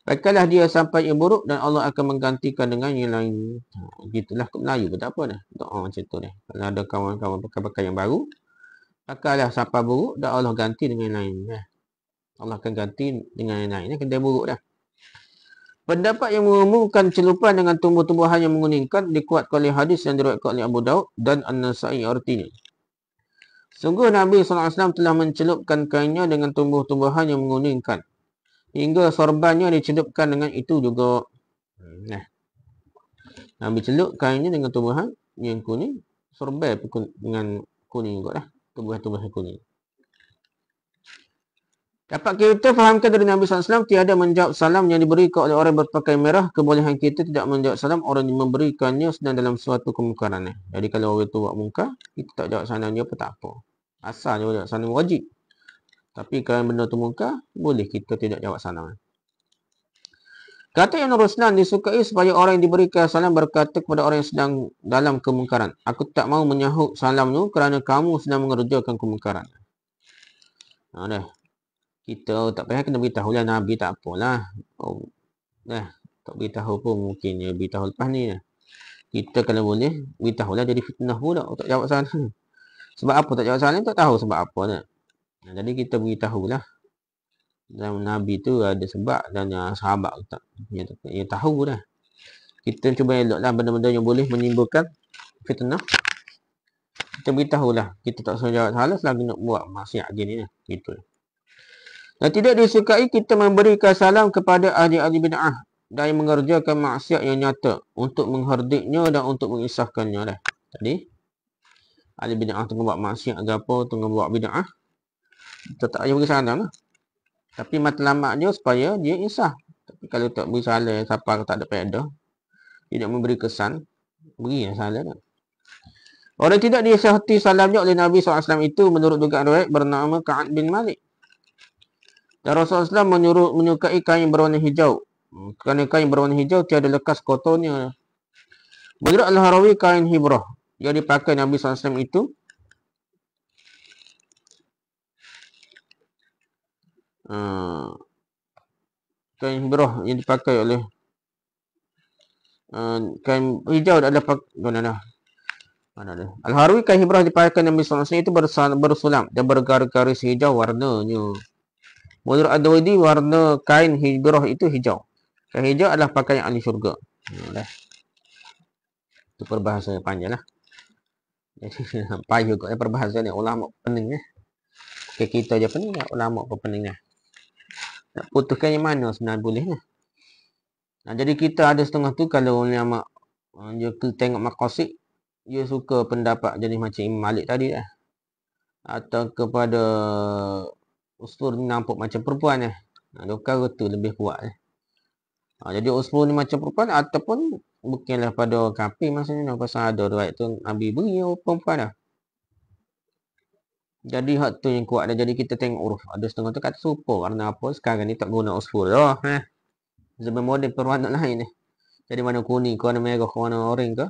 pakailah dia sampai ia buruk dan Allah akan menggantikan dengan yang lain. Gitulah ke Melayu pun tak apa dah. Doa macam tu dah. Kalau ada kawan-kawan pakai pakaian yang baru, pakailah sampai buruk dan Allah ganti dengan yang lain. Allah akan ganti dengan yang lain. Kedai buruk dah. Pendapat yang mengumumkan celupan dengan tumbuh-tumbuhan yang menguningkan dikuatkan oleh hadis yang diriwayatkan oleh Abu Daud dan An-Nasa'i artinya. Sungguh Nabi SAW telah mencelupkan kainnya dengan tumbuh-tumbuhan yang menguningkan. Hingga sorbannya dicelupkan dengan itu juga. Nabi celup kainnya dengan tumbuhan yang kuning. Sorban dengan kuning juga lah. Tumbuhan-tumbuhan kuning. Dapat kita fahamkan dari Nabi SAW, tiada menjawab salam yang diberikan oleh orang berpakaian merah. Kebolehan kita tidak menjawab salam orang yang memberikannya sedang dalam suatu kemungkaran. Jadi kalau orang tu buat mungkar, kita tak jawab salam dia apa tak apa. Asal dia jawab salam wajib. Tapi kalau benda tu mungkar, boleh kita tidak jawab salam. Kata Ibn Ruslan, disukai supaya orang yang diberikan salam berkata kepada orang yang sedang dalam kemungkaran, aku tak mau menyahut salammu kerana kamu sedang mengerjakan kemungkaran. Kita tak payah kena beritahu lah Nabi, tak apalah. Tak beritahu pun mungkin dia beritahu lepas ni lah. Kita kalau boleh beritahu lah, jadi fitnah pula tak jawab salam. Sebab apa tak jawab salam, tak tahu sebab apa lah. Jadi kita beritahu lah. Dan Nabi tu ada sebab dan sahabat yang tahu dah. Kita cuba elok lah benda-benda yang boleh menimbulkan fitnah. Kita beritahu lah. Kita tak usah jawab salah selagi nak buat maksiat gini lah. Gitu. Dan tidak disukai kita memberikan salam kepada ahli-ahli bid'ah dan yang mengerjakan maksiat yang nyata untuk mengherdiknya dan untuk mengisahkannya dah. Jadi ahli bid'ah tengah buat maksiat ke apa, tengah buat bid'ah, kita tak payah beri salam lah. Tapi matlamat dia supaya dia insaf. Tapi kalau tak beri salam siapa tak ada faedah, tidak memberi kesan, berilah salam dah. Orang tidak disihati salamnya oleh Nabi SAW itu menurut dugaan riwayat bernama Ka'ab bin Malik. Dan Rasulullah SAW menyukai kain berwarna hijau. Kerana kain berwarna hijau tiada lekas kotornya. Menurut Al-Harawi, kain hibrah yang dipakai Nabi SAW itu kain hibrah yang dipakai oleh kain hijau adalah mana ada. Al-Harawi, kain hibrah dipakai Nabi SAW itu bersulam dan bergaris-garis hijau warnanya. Menurut Ad-Dawudi, warna kain hibrah itu hijau. Kain hijau adalah pakaian ahli syurga. Itu perbahasan panjang lah. Jadi payah juga perbahasan ni. Ulama pening kita je pening lah. Ulama pun pening lah. Nak putuskan yang mana sebenarnya boleh lah. Jadi kita ada setengah tu kalau ulama dia tengok maqasid, dia suka pendapat jadi macam Imam Malik tadi lah. Atau kepada usul ni nampak macam perempuan lah. Perkara tu lebih kuat lah. Jadi usul ni macam perempuan ataupun bukanlah pada kafir maksudnya. Pasal ada riwayat tu Nabi beri perempuan lah. Jadi hak tu yang kuat dah. Jadi kita tengok uruf. Ada setengah tu kata serupa warna apa. Sekarang ni tak guna usul dah. Zaman moden perwarna lain ni. Jadi warna kuning ke warna merah ke warna orange ke.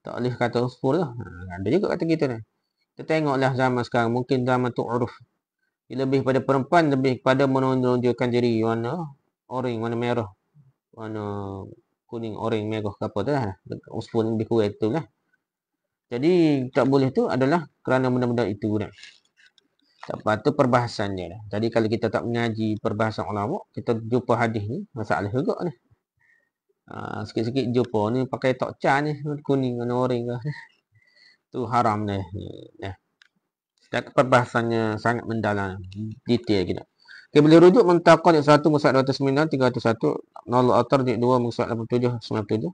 Tak boleh kata usul lah. Ada juga kata kita ni. Kita tengoklah zaman sekarang. Mungkin zaman tu uruf. Dia lebih pada perempuan. Lebih pada menunjukkan diri warna orange, warna merah. Warna kuning, orange, merah ke apa tu lah. Usul lebih kurang tu lah. Jadi tak boleh tu adalah kerana benda-benda itu dah. Tak apa tu perbahasannya dah. Jadi kalau kita tak mengaji perbahasan ulama, kita jumpa hadis ni masalah juga ni. Sikit-sikit jumpa ni pakai tokcan ni kuning warna orange ke. Tu haram ni. Nah. Dan perbahasannya sangat mendalam, detail kita. Okay, boleh rujuk Muntaqad 1 muka 209 301 Nalul Atar jilid 2 muka 87 97.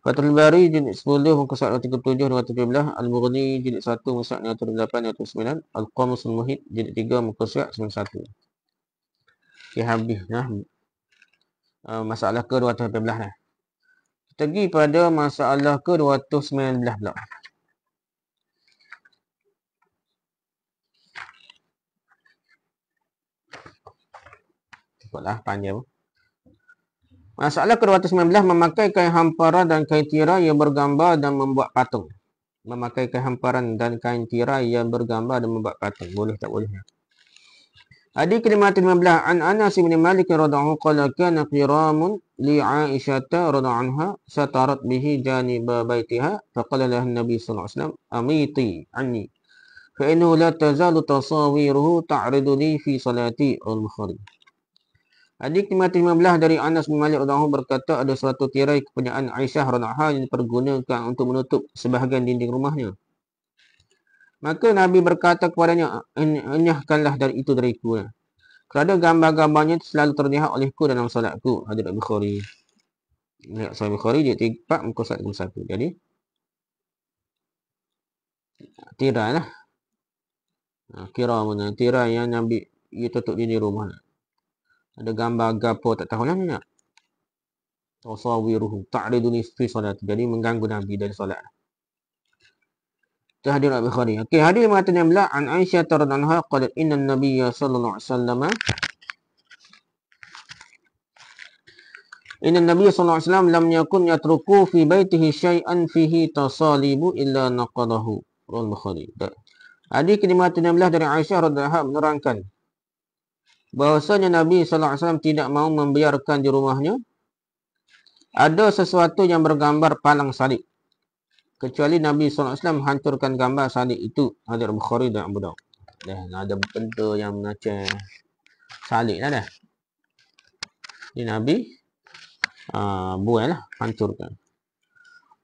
Fathul Bari jilid 10 muka 37 217. Al-Mughni jilid 1 muka 108 209. Al-Qamusul Muhit jilid 3 muka 91. Okay, habis nah. Masalah ke-218 dah. Kita pergi pada masalah ke-219 pula. Cepatlah panjang. Masalah ke-219 memakai kain hamparan dan kain tirai yang bergambar dan membuat patung. Memakai kain hamparan dan kain tirai yang bergambar dan membuat patung. Boleh tak boleh? Hadis ke-15 an Anas bin Malik radhiyallahu qala kana qiramun li Aisyah radhiyallahu anha satarat bihi janib baitiha faqala lahu an-nabi sallallahu alaihi wasallam amiti anni fa innahu la tazalu tasawiruhu ta'ridu li fi salati al-Bukhari. Hadis ke-15 dari Anas bin Malik radhiyallahu anhu berkata ada suatu tirai kepunyaan Aisyah radhiyallahu anha yang dipergunakan untuk menutup sebahagian dinding rumahnya. Maka Nabi berkata kepadanya, enyahkanlah dari itu dariku. Kerana gambar-gambarnya selalu terlihat olehku dalam solatku. Hadis Bukhari. Lihat Sahih Bukhari dia 4 muka 1. Jadi tirai lah. Kira mana tirai yang Nabi ia tutup dinding rumah. Ada gambar gapo tak tahu lah ni nak. Tasawiruhu ta'riduni fi solat. Jadi mengganggu Nabi dari solat. Itu hadis Bukhari. Okey, hadis mengatakan pula an Aisyah radhiyallahu anha qalat inna an-nabiyya sallallahu alaihi wasallam inna an-nabiyya sallallahu alaihi wasallam lam yakun yatruku fi baitihi syai'an fihi tasalibu illa naqadahu. Bukhari. Hadis ke-15 dari Aisyah radhiyallahu anha menerangkan bahwasanya Nabi sallallahu alaihi wasallam tidak mahu membiarkan di rumahnya ada sesuatu yang bergambar palang salib. Kecuali Nabi sallallahu alaihi wasallam menghancurkan gambar salib itu. Hadis Bukhari dan Abu Daud. Dah ada benda yang macam salib lah dah. Ini Nabi buat lah, hancurkan.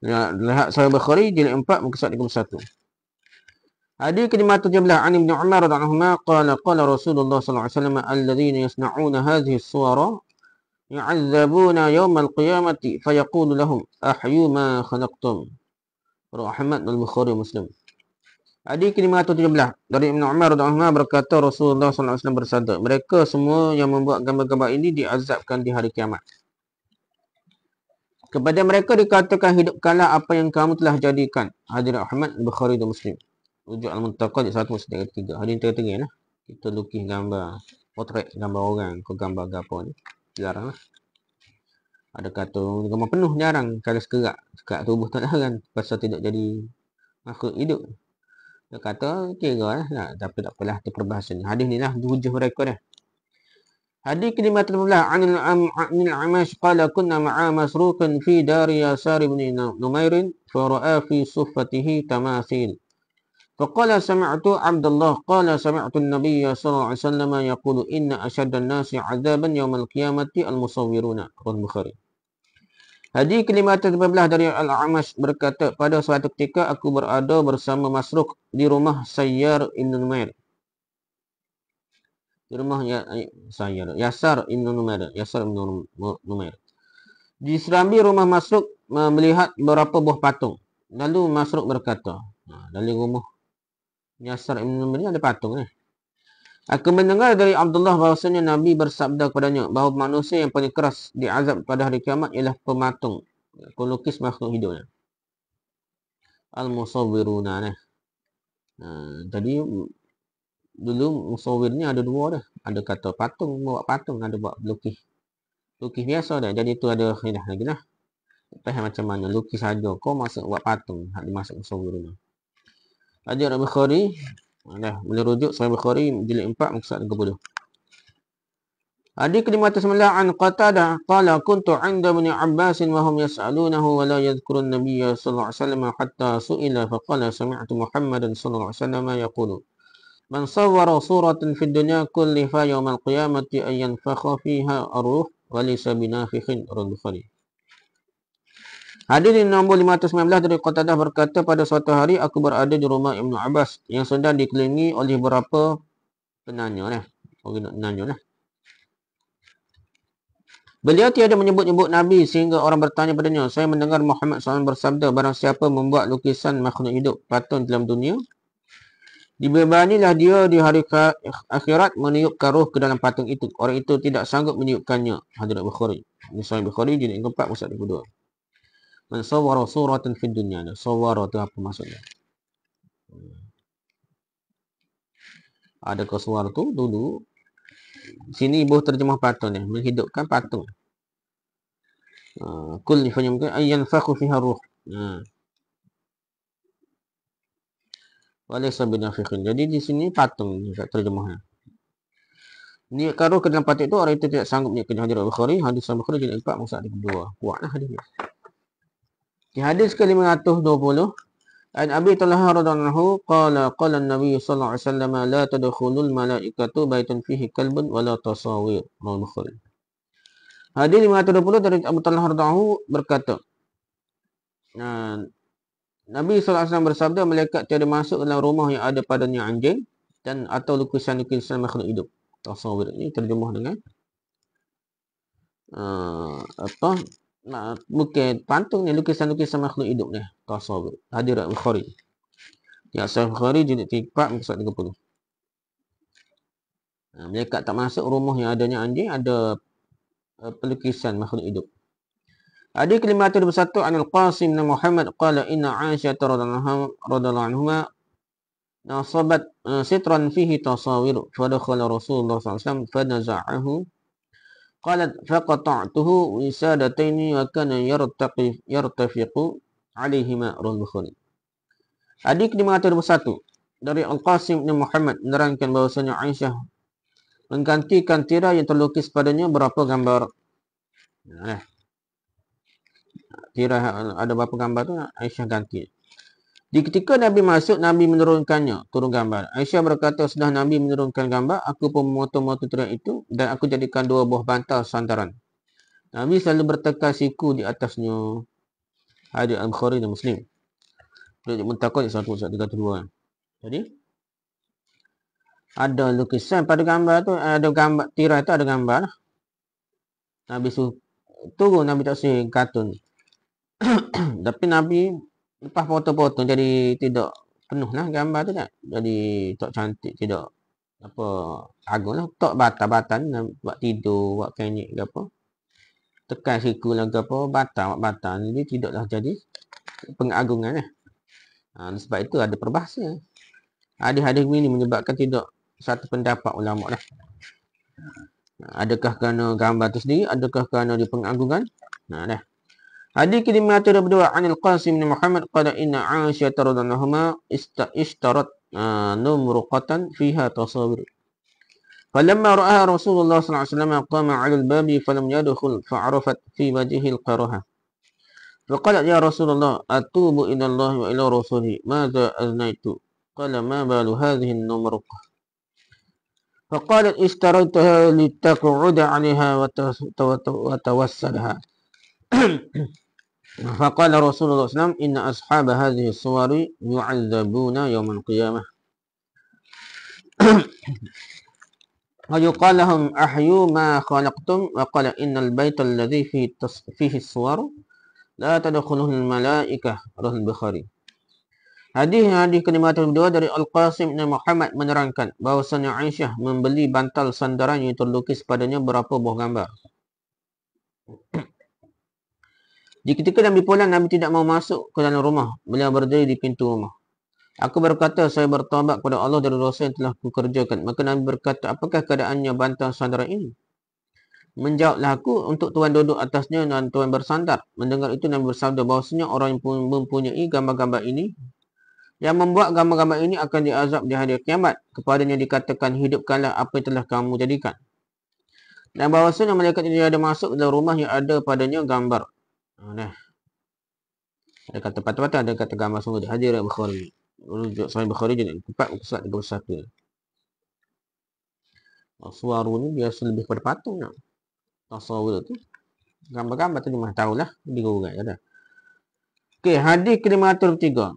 Lihat Sahih Bukhari jilid 4 muka 31. Hadis ke-17 an Ibnu Umar radhiyallahu anhu qala Rasulullah sallallahu alaihi wasallam alladhina yasna'una hadhihi as-suwara yu'adzabuna yawm al-qiyamati fayaqulu lahum ahyu ma khalaqtum. Rawahu Ahmad dan Bukhari Muslim. Hadis ke-517 dari Ibn Umar radhiyallahu anhu berkata Rasulullah SAW bersabda, mereka semua yang membuat gambar-gambar ini diazabkan di hari kiamat. Kepada mereka dikatakan, hidupkanlah apa yang kamu telah jadikan. Hadis Ahmad, Bukhari dan Muslim. Rujuk Al-Muntaqad 1-3. Hadis tengah-tengah lah. Kita lukis gambar potret gambar orang ke gambar apa ni. Jarang lah. Ada kata gambar penuh jarang. Kalau sekerak tubuh tak jarang. Pasal tidak jadi makhluk hidup. Dia kata kira lah, tapi tak apalah, itu perbahasan. Hadis ni lah hujah mereka dah. Hadis ke-513 anil Amash qala kunna ma'a masruqan fi dari Yasar ibn Numair fara'a fi suffatihi tamathil. فقال سمعت عبد الله قال سمعت النبي صلى الله عليه وسلم يقول إن أشد الناس عذابا يوم القيامة المصورون. رواه البخاري. Hadis ke-513 dari Al-Amash berkata, pada suatu ketika aku berada bersama Masruq di rumah Sayyar ibn Numair. Di rumah Yasar ibn Numair. Di serambi rumah Masruq melihat beberapa buah patung. Lalu Masruq berkata, dari rumah Yasar ibn Numair ada patung ni. Aku mendengar dari Abdullah bahawasanya Nabi bersabda kepadanya bahawa manusia yang paling keras diazab pada hari kiamat ialah pematung, pelukis makhluk hidupnya. Al-Musawwiruna. Jadi dulu musawwir ni ada dua dah. Ada kata patung, buat patung, ada buat lukis. Lukis biasa dah. Jadi tu ada khilaf lagi lah. Faham macam mana lukis saja kau masuk buat patung, hak dimasuk musawwiruna. Hadis Bukhari. Dah boleh rujuk Sahih Bukhari jilid 4 muka 30. Hadis ke-509 an Qatadah qala kuntu 'inda Ibn Abbas wa hum yas'alunahu wa la yadhkurun Nabiyya sallallahu alaihi wasallam hatta su'ila fa qala sami'tu Muhammadan sallallahu alaihi wasallam yaqulu man sawwara suratan fid dunya kullifa yawm al-qiyamati an yanfakha fiha ar-ruh wa laysa binafikhin. Bukhari. Hadis nombor 519 dari Qatadah berkata, pada suatu hari aku berada di rumah Ibn Abbas yang sedang dikelilingi oleh beberapa penanya lah. Orang nak menanya lah. Beliau tiada menyebut-nyebut Nabi sehingga orang bertanya padanya, saya mendengar Muhammad SAW bersabda, barang siapa membuat lukisan makhluk hidup patung dalam dunia, dibebanilah dia di hari akhirat meniupkan roh ke dalam patung itu. Orang itu tidak sanggup meniupkannya. Hadis Bukhari. Ini Sahih Bukhari jilid 4 muka 22. Man sawwara suratan fid dunya. Sawwara tu apa maksudnya? Ada suara tu dulu. Sini ibu terjemah patung ni, menghidupkan patung. Kul fanyamkan ayyan fakhu fiha ruh. Walaysa binafikhin. Jadi di sini patung ni terjemahnya. Niatkan roh ke dalam patung itu, orang itu tidak sanggup niatkan. Hadis Bukhari, hadis Bukhari jilid 4 muka 2. Kuatlah hadis ni. Di hadis ke-520 an Abi Talha radhiyallahu qala qala an-nabiy sallallahu alaihi wasallam la tadkhulul malaikatu baitan fihi kalbun wala tasawir. Bukhari. Hadis 520 dari Abu Talha radhiyallahu berkata, Nabi sallallahu alaihi wasallam bersabda, malaikat tiada masuk dalam rumah yang ada padanya anjing dan atau lukisan-lukisan makhluk hidup. Tasawir ini terjemah dengan bukan patung ni, lukisan-lukisan makhluk hidup ni. Tasawur. Hadis Bukhari. Ya, Sahih Bukhari jilid 4 muka 30. Mereka tak masuk rumah yang adanya anjing, ada pelukisan makhluk hidup. Hadis ke-521 Anil Qasim bin Muhammad qala inna Aisyah radhiyallahu anha nasabat sitran fihi tasawir fa dakhala Rasulullah sallallahu alaihi wasallam fa naza'ahu qalat faqata'tuhu wisadataini wa kana yartafiqu alaihima. Bukhari. Hadis ke-521 dari Al-Qasim bin Muhammad menerangkan bahawasanya Aisyah menggantikan tirai yang terlukis padanya berapa gambar. Tirai ada berapa gambar tu Aisyah ganti. Di ketika Nabi masuk, Nabi menurunkannya, turun gambar. Aisyah berkata, setelah Nabi menurunkan gambar, aku pun memotong-motong tirai itu dan aku jadikan 2 buah bantal sandaran. Nabi selalu bertekar siku di atasnya. Hadis Al-Bukhari dan Muslim. Dia mentakut 132. Jadi ada lukisan pada gambar tu, ada gambar tirai tu ada gambar. Nabi turun, Nabi tak usah kartun. Tapi Nabi lepas potong-potong jadi tidak penuh lah gambar tu tak. Jadi tak cantik, tidak apa agung lah. Tak batan-batan buat tidur, buat kenyek ke apa. Tekan siku lah ke apa, batan. Jadi tidaklah jadi pengagungan lah. Sebab itu ada perbahasa. Hadis-hadis ini menyebabkan tidak satu pendapat ulama lah. Adakah kerana gambar tu sendiri, adakah kerana dia pengagungan? Dah. Hadis kelima tu berdua Anil Qasim bin Muhammad qala inna Aisyah radhiyallahu anha ishtarat numruqatan fiha tasawir. فلما رآها رسول الله صلى الله عليه وسلم قام على الباب فلم يدخل فعرفت في وجهه الكراهة فقالت يا رسول الله أتوب إلى الله وإلى رسوله ماذا أذنيت قال ما بال هذه النمرقة فقالت اشتريتها لتقعد عليها وتوسلها فقال رسول الله صلى الله عليه وسلم إن أصحاب هذه الصور يعذبون يوم القيامة ويقال لهم أحيوا ما خلقتم وقال إن البيت الذي فيه الصور لا تدخله الملائكة رواه البخاري. Hadis kelima kedua dari Al-Qasim bin Muhammad menerangkan bahawasanya Aisyah membeli bantal sandaran yang terlukis padanya berapa buah gambar. Di ketika Nabi pulang, Nabi tidak mau masuk ke dalam rumah. Beliau berdiri di pintu rumah. Aku berkata, saya bertaubat kepada Allah dari dosa yang telah kukerjakan. Maka Nabi berkata, apakah keadaannya bantal sandaran ini? Menjawablah aku, untuk Tuhan duduk atasnya dan Tuhan bersandar. Mendengar itu Nabi bersabda bahawasanya orang yang mempunyai gambar-gambar ini, yang membuat gambar-gambar ini akan diazab di hari kiamat. Kepadanya dikatakan, hidupkanlah apa yang telah kamu jadikan. Dan bahawasanya malaikat tidak ada masuk dalam rumah yang ada padanya gambar. Ada kata patah-patah, ada kata gambar semua. Hadis riwayat Bukhari. Rujuk Sahih Bukhari jadi 4 surat 31. Suaru ni biasa lebih kepada patung nak. Tasawur tu gambar-gambar tu memang tahulah, lebih kurang je dah. Okey, hadis ke-503.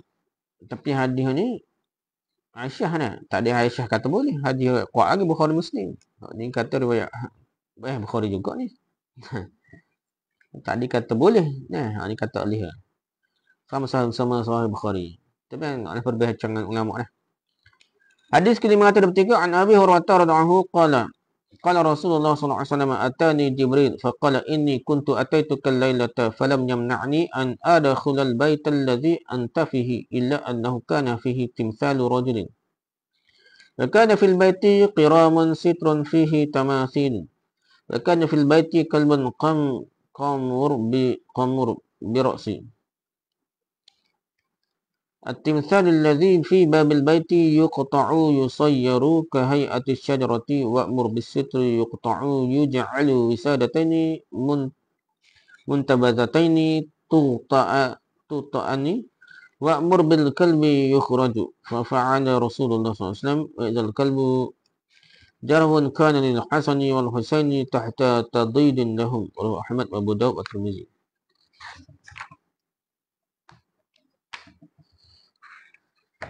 Tapi hadis ni Aisyah dah. Tak ada Aisyah kata boleh. Hadis kuat lagi Bukhari Muslim. Ni kata riwayat Bukhari juga ni. Tadi kata boleh. Ni kata alih. Sama Sahih Bukhari. Tapi ada perbincangan ulama dah. Hadis ke-503 an Abi Hurairah radhiyallahu qala qala Rasulullah sallallahu alaihi wasallam atani Jibril faqala inni kuntu ataituka al-lailata falam yamna'ni an adkhula al-bayt alladhi anta fihi illa annahu kana fihi timthalu rajulin wa kana fil bayti qiramun sitrun fihi tamathil wa kana fil bayti kalbun qamur bi ra'si التمثال الذي في باب البيت يقطع يصير كهيئة الشجرة وأمر بالستر يقطع يجعل وسادتين منتبذتين تطأن وأمر بالكلب يخرج ففعل رسول الله صلى الله عليه وسلم وإذا الكلب جرح كان للحسن والحسين تحت تضيد لهم رواه أحمد وأبو داود والترمذي.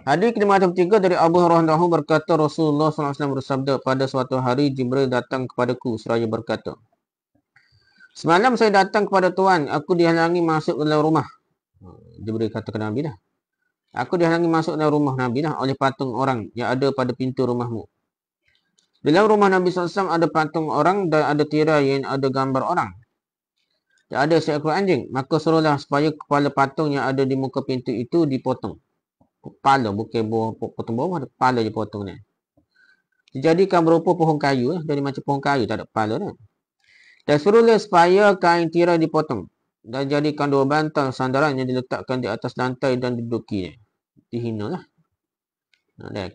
Hadis ke-53 dari Abu Hurairah berkata Rasulullah SAW bersabda, pada suatu hari Jibril datang kepadaku seraya berkata, semalam saya datang kepada Tuhan, aku dihalangi masuk ke dalam rumah. Jibril kata ke Nabi dah. Aku dihalangi masuk dalam rumah Nabi dah oleh patung orang yang ada pada pintu rumahmu. Di dalam rumah Nabi SAW ada patung orang dan ada tirai yang ada gambar orang. Dan ada seekor anjing. Maka suruhlah supaya kepala patung yang ada di muka pintu itu dipotong. Kepala, bukan potong bawah, ada kepala je potong ni. Dijadikan berupa pohon kayu lah. Jadi macam pohon kayu, tak ada kepala dah. Dan suruhlah supaya kain tirai dipotong. Dan jadikan 2 bantal sandaran yang diletakkan di atas lantai dan diduduki. Dihina lah.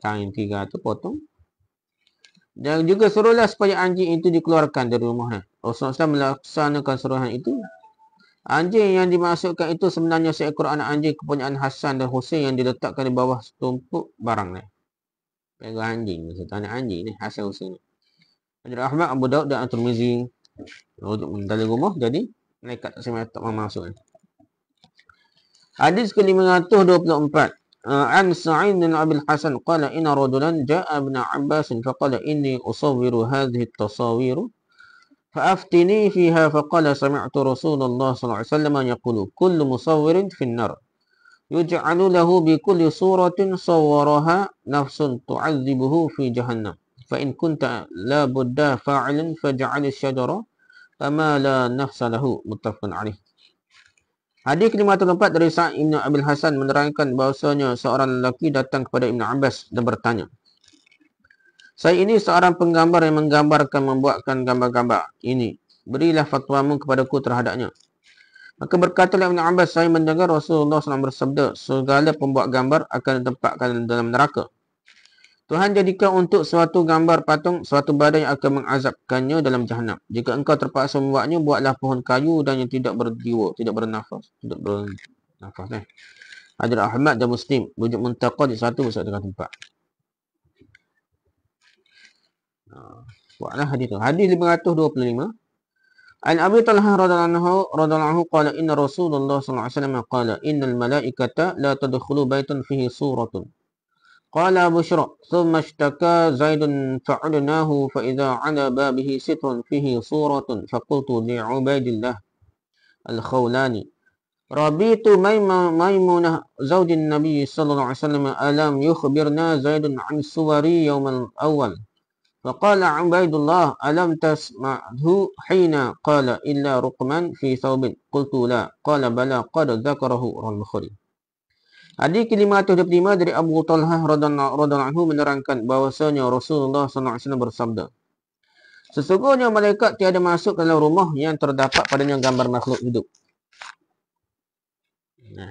Kain tirai tu potong. Dan juga suruhlah supaya anjing itu dikeluarkan dari rumah. Rasulullah SAW melaksanakan suruhan itu. Anjing yang dimasukkan itu sebenarnya seekor anak anjing kepunyaan Hasan dan Husain yang diletakkan di bawah tumpuk barang ni. Pegang anjing, maksudnya anak anjing ni, Hasan Husain. Hadis Ahmad, Abu Daud dan At-Tirmizi. Rujuk dalam rumah, jadi malaikat tak mau masuk. Hadis ke-524. An Sa'id bin Abi Hasan qala inna rajulan ja'a ibn Abbas faqala inni usawwiru hadhihi at-tasawir فأفتني فيها فقال سمعت رسول الله صلى الله عليه وسلم يقول كل مصور في النار yuj'alu lahu bi kulli suratin sawwaraha nafsun tu'adzibuhu fi jahannam. Fa in kunta la budda fa'ilan faj'al asyajara fama la nafsa lahu. Muttafaqun alaih. Hadis ke-54 dari Sa'id bin Abil Hasan menerangkan bahawasanya seorang lelaki datang kepada Ibn Abbas dan bertanya, saya ini seorang penggambar yang menggambarkan membuatkan gambar-gambar ini. Berilah fatwamu kepadaku terhadapnya. Maka berkatalah Ibn Abbas, saya mendengar Rasulullah SAW bersabda, segala pembuat gambar akan ditempatkan dalam neraka. Tuhan jadikan untuk suatu gambar patung suatu badan yang akan mengazabkannya dalam jahannam. Jika engkau terpaksa membuatnya, buatlah pohon kayu dan yang tidak berjiwa, tidak bernafas. Tidak bernafas. Hadis Ahmad dan Muslim. Wujud Muntaqad 1/104. Buatlah hadis itu. Hadis 525. An Abi Talhah radhiyallahu anhu qala inna Rasulullah sallallahu alaihi wasallam qala innal malaikata la tadkhulu baitan fihi suratun. Qala Abu Syra, thumma ishtaka Zaidun fa'udnahu fa idza 'ala babihi sitrun fihi suratun faqultu li Ubaidillah al-Khawlani Rabitu Maimunah zawjin Nabi sallallahu alaihi wasallam alam yukhbirna Zaidun 'an suwari yawmal awwal. فقال عبيد الله ألم تسمعه حين قال إلا رقما في ثوب قلت لا قال بلى قد ذكره البخاري. Hadis ke-525 dari Abu Talhah radhiyallahu anhu menerangkan bahwasanya Rasulullah SAW bersabda, sesungguhnya malaikat tiada masuk ke dalam rumah yang terdapat padanya gambar makhluk hidup. Nah,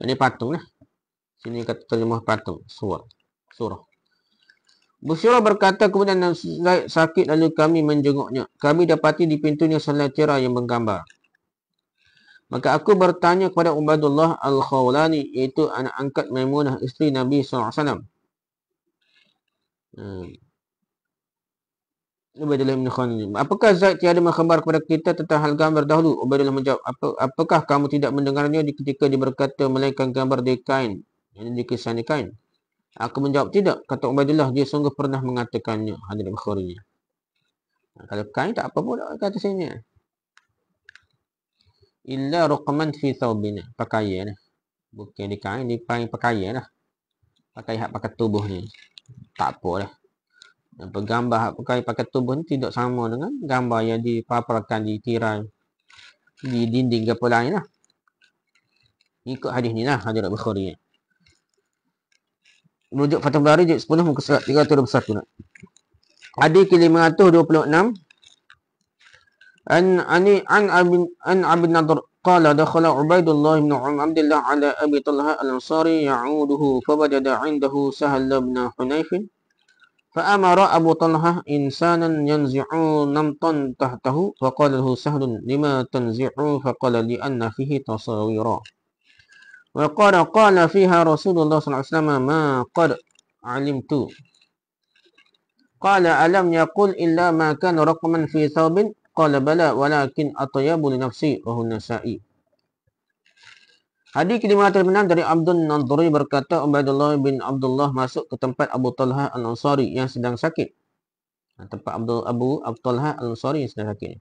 ini patung lah. Sini kata terjemah patung, surah. Busyra berkata, kemudian Zaid sakit lalu kami menjenguknya. Kami dapati di pintunya seletera yang menggambar. Maka aku bertanya kepada Ubaidullah al-Khawlani, iaitu anak angkat Maimunah, isteri Nabi SAW. Ubaidullah bin Khawlani, apakah Zaid tiada mengkhabar kepada kita tentang hal gambar dahulu? Ubaidullah menjawab, apakah kamu tidak mendengarnya ketika dia berkata melainkan gambar di kain? Ini di kisah di kain. Aku menjawab tidak. Kata Ubaidullah, dia sungguh pernah mengatakannya. Hadis Bukhari. Kalau kain tak apa pun kata sini. Illa ruqman fi thawbina. Pakaian. Bukan di kain, di pakaian lah. Pakai tubuh ni. Tak apa lah. Gambar pakai tubuh ni tidak sama dengan gambar yang dipaparkan di tirai, di dinding ke apa lain lah. Ikut hadis ni lah. Hadis Bukhari. Merujuk Fathul Bari juz 10 muka surat 321. Hadis ke-526 an Abi Nadhr qala dakhala Ubaidullah bin Abdullah ala Abi Talha al-Ansari ya'uduhu fawajada 'indahu Sahal bin Hunayf فأمر أبو طلحة إنسانا ينزع نمطا تحته فقال له سهل لما تنزع فقال لأن فيه تصاويرا قال فيها رسول الله صلى الله عليه وسلم ما قد علمت قال ألم يقل إلا ما كان رقما في ثوب قال بلى ولكن أطيب لنفسي وهو النسائي. Hadis ke-506 dari Abdul Nadhri berkata, Ubaidullah bin Abdullah masuk ke tempat Abu Talha al-Ansari yang sedang sakit. Tempat Abu Talha al-Ansari yang sedang sakit.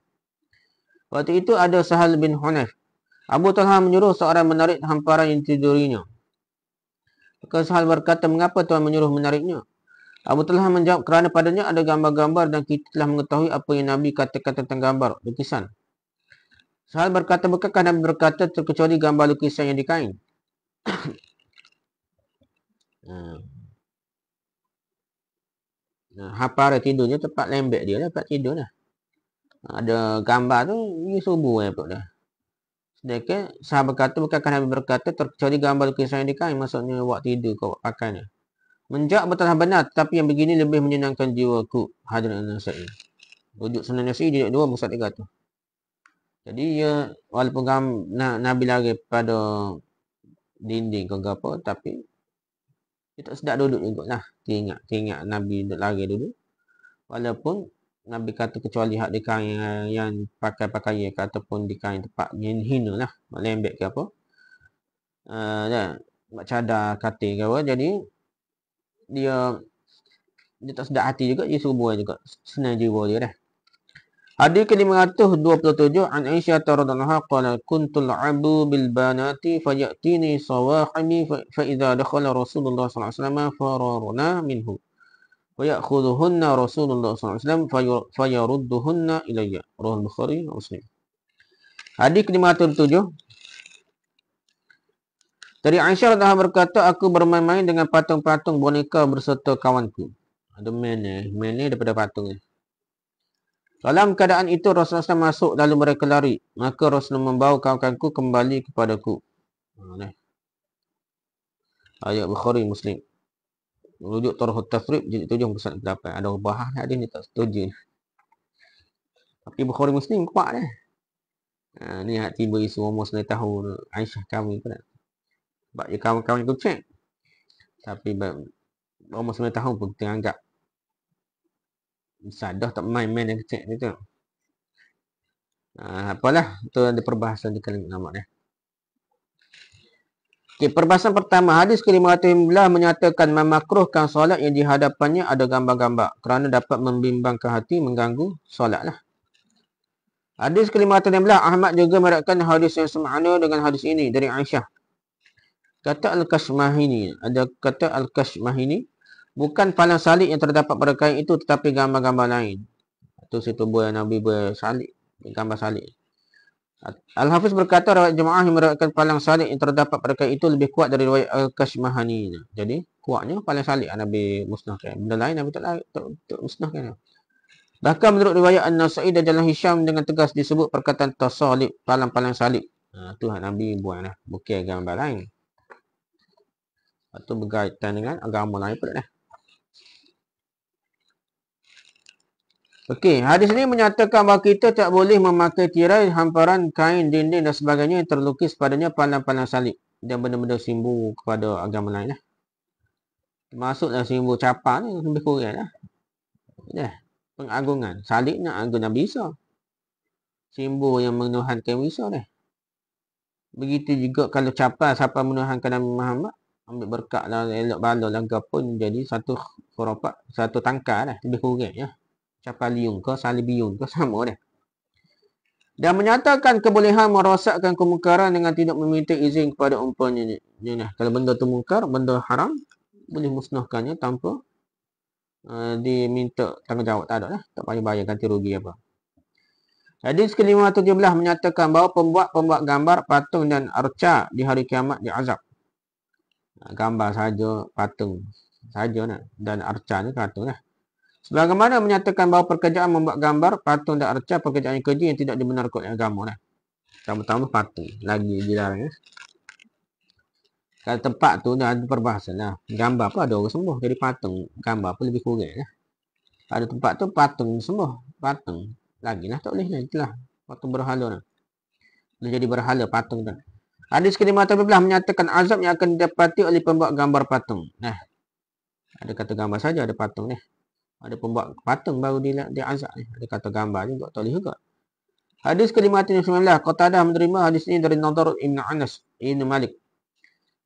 Waktu itu ada Sahal bin Hunayf. Abu Talha menyuruh seorang menarik hamparan yang tidurinya. Maka Sahal berkata, mengapa Tuhan menyuruh menariknya? Abu Talha menjawab, kerana padanya ada gambar-gambar dan kita telah mengetahui apa yang Nabi katakan tentang gambar, lukisan. Sahal berkata, bukankah Nabi berkata terkecuali gambar lukisan yang di kain? Hamparan tidurnya tempat lembek dia lah, tempat tidur lah. Ada gambar tu, dia subuh dah. Sedangkan sahabat berkata, bukankah Nabi berkata terkecuali gambar lukisan yang di kain, maksudnya buat tidur kau pakai. Menjawab benar-benar, tapi yang begini lebih menyenangkan jiwaku. Hadirin Nasai. Rujuk Sunan Nasai jilid 2 muka 300. Jadi ya, walaupun Nabi lari pada dinding ke apa, tapi dia tak sedap duduk juga lah. Teringat Nabi lari dulu. Walaupun Nabi kata kecuali hak di kain yang pakai pakaian ke ataupun di kain tempat yang hina lah. Lembek ke apa. Buat cadar katil ke apa. Jadi dia tak sedap hati juga. Dia subuh juga. Senang jiwa dia dah. Hadis ke-527 an Aisyah radhiyallahu anha qala kuntul abu bil banati fayatini sawahibi fa idza dakhala Rasulullah sallallahu alaihi wasallam fararna minhu wa ya'khudhuhunna Rasulullah sallallahu alaihi wasallam fayarudduhunna ilayya. Rawahu Bukhari wa Muslim. Hadis ke-507 dari Aisyah radhiyallahu anha berkata, aku bermain-main dengan patung-patung boneka berserta kawanku. Ada main ni daripada patung ni. Dalam keadaan itu Rasulullah SAW masuk lalu mereka lari. Maka Rasulullah membawa kawan-kawanku kembali kepadaku. Ayat Bukhari Muslim. Rujuk Tarhut Tafrib jilid 7 muka 8. Ada ubahah ni, ada ni tak setuju. Tapi Bukhari Muslim kuat dah. Ni hak tiba isu umur 9 tahun Aisyah kami pun tak. Sebab dia kawan-kawan aku cek. Tapi umur 9 tahun pun kita anggap sadah tak main-main yang kecil ni tu. Apalah, tu ada perbahasan di kalangan ulama dia. Okey, perbahasan pertama, hadis ke-515 menyatakan memakruhkan solat yang di hadapannya ada gambar-gambar kerana dapat membimbangkan hati, mengganggu solatlah. Hadis ke-516, Ahmad juga meriwayatkan hadis yang semakna dengan hadis ini dari Aisyah. Kata Al-Kashmahini, ada kata Al-Kashmahini, bukan palang salib yang terdapat pada kain itu tetapi gambar-gambar lain. Itu situ buah Nabi bersalib, gambar salib. Al-Hafiz berkata riwayat jemaah yang meriwayatkan palang salib yang terdapat pada kain itu lebih kuat dari riwayat Al-Kashmahani. Jadi kuatnya palang salib Nabi musnahkan. Benda lain Nabi tak musnahkan. Bahkan menurut riwayat An-Nasa'i dan Jalan Hisham dengan tegas disebut perkataan tasalib, palang-palang salib. Tu Nabi buat lah, bukan gambar lain. Itu berkaitan dengan agama lain pula dah. Okey, hadis ini menyatakan bahawa kita tak boleh memakai tirai, hamparan, kain, dinding dan sebagainya yang terlukis padanya palang-palang salib dan benda-benda simbol kepada agama lain lah. Masuklah simbol capa ni lebih kurang lah. Dah, pengagungan. Salib nak agung Nabi Isa. Simbol yang menuhankan Isa dah. Begitu juga kalau capa siapa menuhankan Nabi Muhammad, ambil berkat lah, elok bala langgar pun jadi satu khurafat, satu tangkar lah, lebih kurang ya. Capalium ke salibium ke sama dah. Dan menyatakan kebolehan merosakkan kemungkaran dengan tidak meminta izin kepada umpamanya. Kalau benda tu mungkar, benda haram, boleh musnahkannya tanpa diminta tanggungjawab. Tak ada lah. Tak payah bayar ganti rugi apa. Hadis ke-517 menyatakan bahawa pembuat gambar, patung dan arca di hari kiamat diazab. Gambar saja, patung saja nak. Dan arca ni patung lah. Sebagaimana menyatakan bahawa pekerjaan membuat gambar, patung dan arca pekerjaan yang keji yang tidak dibenarkan oleh agama lah. Pertama-tama patung. Lagi dilarang. Kalau tempat tu dah ada perbahasan lah. Gambar pun ada orang sembuh. Jadi patung, gambar pun lebih kurang lah. Ada tempat tu patung sembuh. Patung. Lagi lah tak boleh lah. Itulah. Patung berhala lah. Boleh jadi berhala patung tu. Hadis ke-513 menyatakan azab yang akan didapati oleh pembuat gambar patung. Ada kata gambar saja, ada patung ni. Ada pembuat patung baru dia azab ni. Ada kata gambar juga, tak boleh juga. Hadis ke-519, Qatadah menerima hadis ini dari Nadar Ibn Anas Ibn Malik.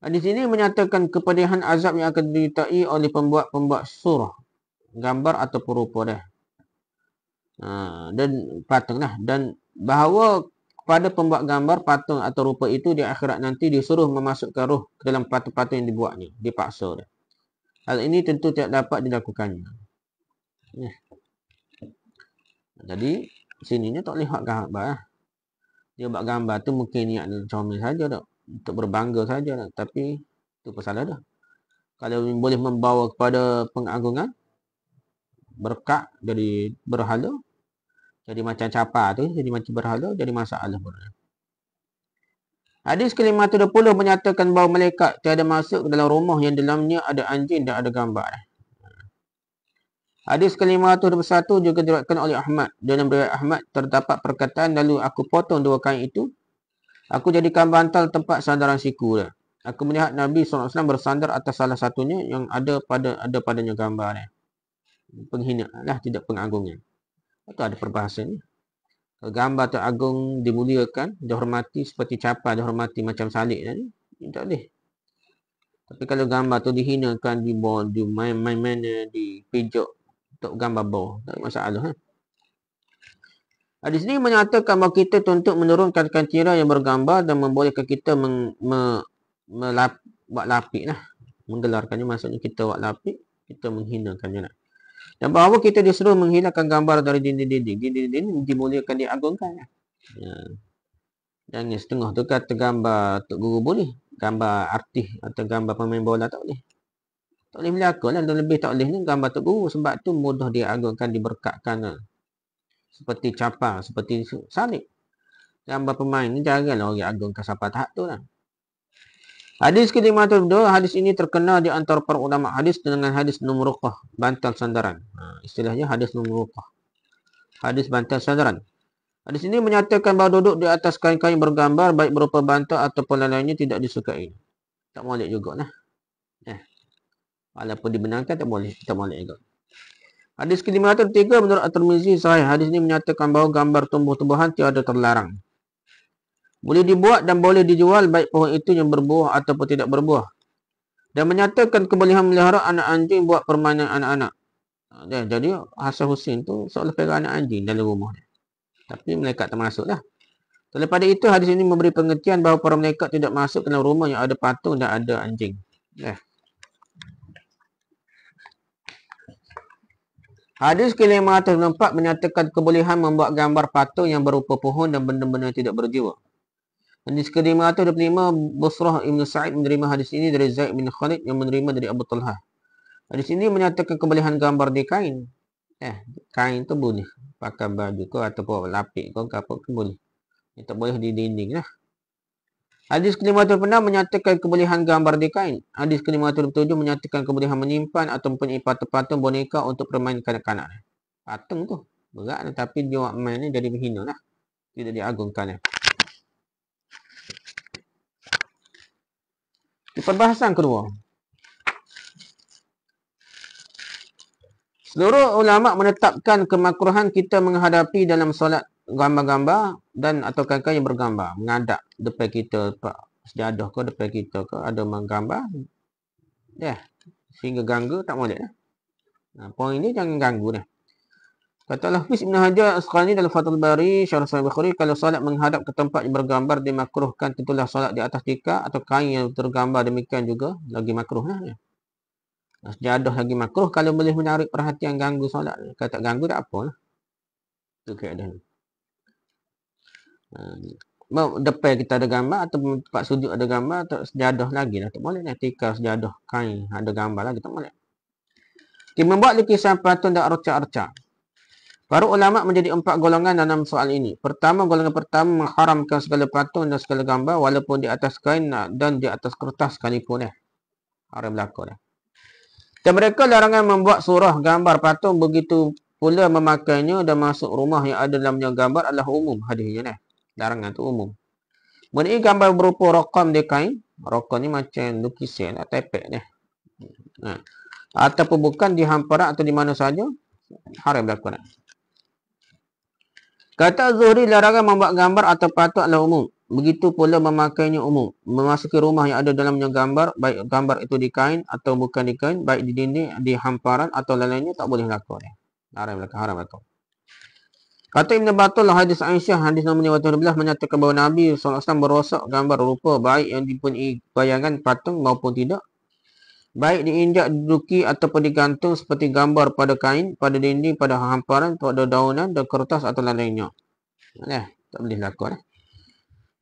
Hadis ini menyatakan kepedihan azab yang akan didertai oleh pembuat surah, gambar atau rupa dah. Dan patung lah. Dan bahawa pada pembuat gambar, patung atau rupa itu di akhirat nanti disuruh memasukkan roh ke dalam patung-patung yang dibuatnya. Dipaksa dah. Hal ini tentu tidak dapat dilakukannya. Jadi sininya tak boleh buat gambar lah. Dia buat gambar tu mungkin niat comel saja tak, untuk berbangga saja tak. Tapi tu pasal ada. Kalau boleh membawa kepada pengagungan, berkat, jadi berhala, jadi macam capa tu, jadi macam berhala, jadi masalah pun. Hadis ke-520 menyatakan bahawa malaikat tiada masuk ke dalam rumah yang dalamnya ada anjing dan ada gambar. Hadis ke-521 juga diriwayatkan oleh Ahmad. Dalam riwayat Ahmad terdapat perkataan, lalu aku potong dua kain itu. Aku jadikan bantal tempat sandaran siku dah. Aku melihat Nabi SAW bersandar atas salah satunya yang ada padanya gambar. Penghinaan lah, tidak pengagungan. Itu ada perbahasan ni. Kalau gambar tu agung, dimuliakan, dihormati seperti capa, dihormati macam salib ni, tak boleh. Tapi kalau gambar tu dihinakan, dimain-main, dipijak untuk gambar bawah, tak ada masalah. Hadis ini menyatakan bahawa kita untuk menurunkan tirai yang bergambar dan membolehkan kita buat lapik lah. Menggelarkannya maksudnya kita buat lapik, kita menghinakannya lah. Dan bahawa kita disuruh menghilangkan gambar dari dinding-dinding. Dinding-dinding dimuliakan, diagungkan. Ya. Jangan setengah tu kata gambar Tok Guru boleh. Gambar artis atau gambar pemain bola tak boleh. Tak boleh berlakon lah. Dan lebih tak boleh ni gambar Tok Guru. Sebab tu mudah diagungkan, diberkatkan lah. Seperti capar, seperti salib. Gambar pemain ni janganlah orang agungkan sampai tahap tu lah. Hadis ke-502, hadis ini terkenal di antara para ulama hadis dengan hadis numruqah, bantal sandaran. Istilahnya hadis numruqah. Hadis bantal sandaran. Hadis ini menyatakan bahawa duduk di atas kain-kain bergambar, baik berupa bantal ataupun lainnya tidak disukai. Tak boleh jugalah. Walaupun dibenarkan tak boleh juga. Hadis ke-503 menurut At-Tirmizi sahih. Hadis ini menyatakan bahawa gambar tumbuh-tumbuhan tiada terlarang. Boleh dibuat dan boleh dijual baik pohon itu yang berbuah ataupun tidak berbuah. Dan menyatakan kebolehan melihara anak anjing buat permainan anak-anak. Jadi Hasan Hussein tu seolah pegang anak anjing dalam rumah. Tapi malaikat termasuk lah. Daripada itu hadis ini memberi pengertian bahawa para malaikat tidak masuk ke dalam rumah yang ada patung dan ada anjing. Hadis ke-504 menyatakan kebolehan membuat gambar patung yang berupa pohon dan benda-benda yang tidak berjiwa. Hadis ke-525, Busrah Ibn Sa'id menerima hadis ini dari Zaid bin Khalid yang menerima dari Abu Talhah. Hadis ini menyatakan kebolehan gambar di kain. Kain tu boleh. Pakai baju ke ataupun lapik ke apa pun boleh. Yang tak boleh di dinding lah. Hadis ke-526 menyatakan kebolehan gambar di kain. Hadis ke-527 menyatakan kebolehan menyimpan atau mempunyai patung-patung boneka untuk permainan kanak-kanak. Patung tu berat lah, tapi dia main ni jadi berhina lah. Tidak diagungkan lah. Di perbahasan kedua, seluruh ulama menetapkan kemakruhan kita menghadapi dalam solat gambar-gambar dan atau kain-kain yang bergambar, mengadap depan kita, sejadah ke depan kita ke ada menggambar, sehingga ganggu, tak boleh lah. Poin ni jangan ganggu dah. Kata Hafiz Ibn Hajar Asqalani dalam Fathul Bari Syarah Sahih Bukhari, kalau solat menghadap ke tempat yang bergambar dimakruhkan, tentulah solat di atas tikar atau kain yang tergambar demikian juga lagi makruh lah. Sejadah lagi makruh kalau boleh menarik perhatian, ganggu solat. Kalau tak ganggu tak apa lah. Itu keadaan. Depan kita ada gambar atau tempat sujud ada gambar, atau sejadah lagi lah. Tak boleh lah. Tikar, sejadah, kain ada gambar lagi, tak boleh. Dia membuat lukisan patung dan arca-arca. Para ulama menjadi 4 golongan dalam soal ini. Pertama, golongan pertama mengharamkan segala patung dan segala gambar walaupun di atas kain dan di atas kertas sekalipun. Haram berlaku dah. Dan mereka larangan membuat surah gambar patung, begitu pula memakainya dan masuk rumah yang ada dalamnya gambar adalah umum hadisnya. Larangan tu umum. Mengenai gambar berupa rokam di kain, rokam ni macam lukisan atau tepek ni. Ataupun bukan di hamparan atau di mana saja, haram berlaku dah. Kata Zuhri, larangan membuat gambar atau patung adalah umum. Begitu pula memakainya umum. Memasuki rumah yang ada dalamnya gambar, baik gambar itu di kain atau bukan di kain, baik di dinding, di hamparan atau lainnya, tak boleh lakukan. Haram berlaku. Kata Ibn Battul, hadis Aisyah, hadis nombor 512 menyatakan bahawa Nabi SAW berosak gambar rupa baik yang dipunyai bayangan patung maupun tidak. Baik diinjak, diduduki ataupun digantung seperti gambar pada kain, pada dinding, pada hamparan, pada daunan dan kertas atau lainnya. Tak boleh lakukan.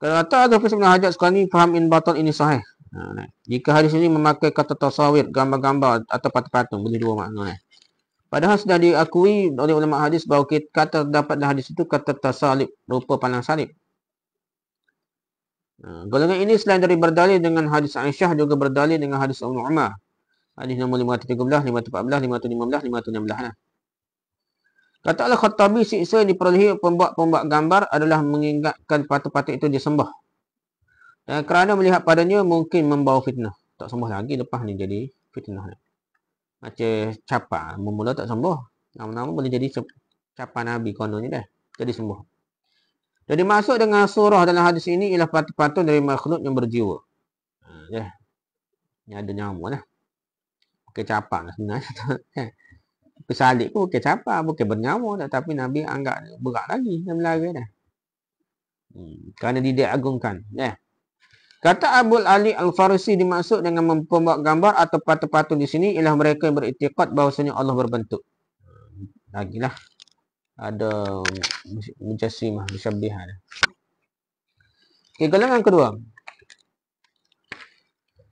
Kalau kata Hafiz Ibn Hajar sekali faham Ibn Battul ini sahih. Jika hadis ini memakai kata tasawir, gambar-gambar atau patung-patung, boleh dua makna. Padahal sudah diakui oleh ulama hadis bahawa kata terdapat dalam hadis itu kata tasalib, rupa palang salib. Golongan ini selain dari berdalil dengan hadis Aisyah, juga berdalil dengan hadis Ummu Umar. Hadis nombor 513, 514, 515, 516. Kata Al-Khattabi, siksa yang diperolehi pembuat gambar adalah mengingatkan patung-patung itu disembah. Dan kerana melihat padanya mungkin membawa fitnah. Tak sembah lagi, lepas ni jadi fitnah. Macam capar, mula tak sembuh. Lama-lama boleh jadi capar Nabi kononnya dah. Jadi sembuh. Jadi masuk dengan surah dalam hadis ini ialah patung-patung dari makhluk yang berjiwa. Ini ada nyamuk lah. Pakai capar lah sebenarnya. Pesalib pun bukan siapa, bukan bernyawa, tapi Nabi anggap berat lagi dalam lara dah. Kerana dia diagungkan. Kata Abul Ali Al-Farisi dimaksud dengan membuat gambar atau patung-patung di sini ialah mereka yang beriktikad bahawasanya Allah berbentuk. Lagilah ada mujassimah, musyabbihah. Okey, golongan kedua.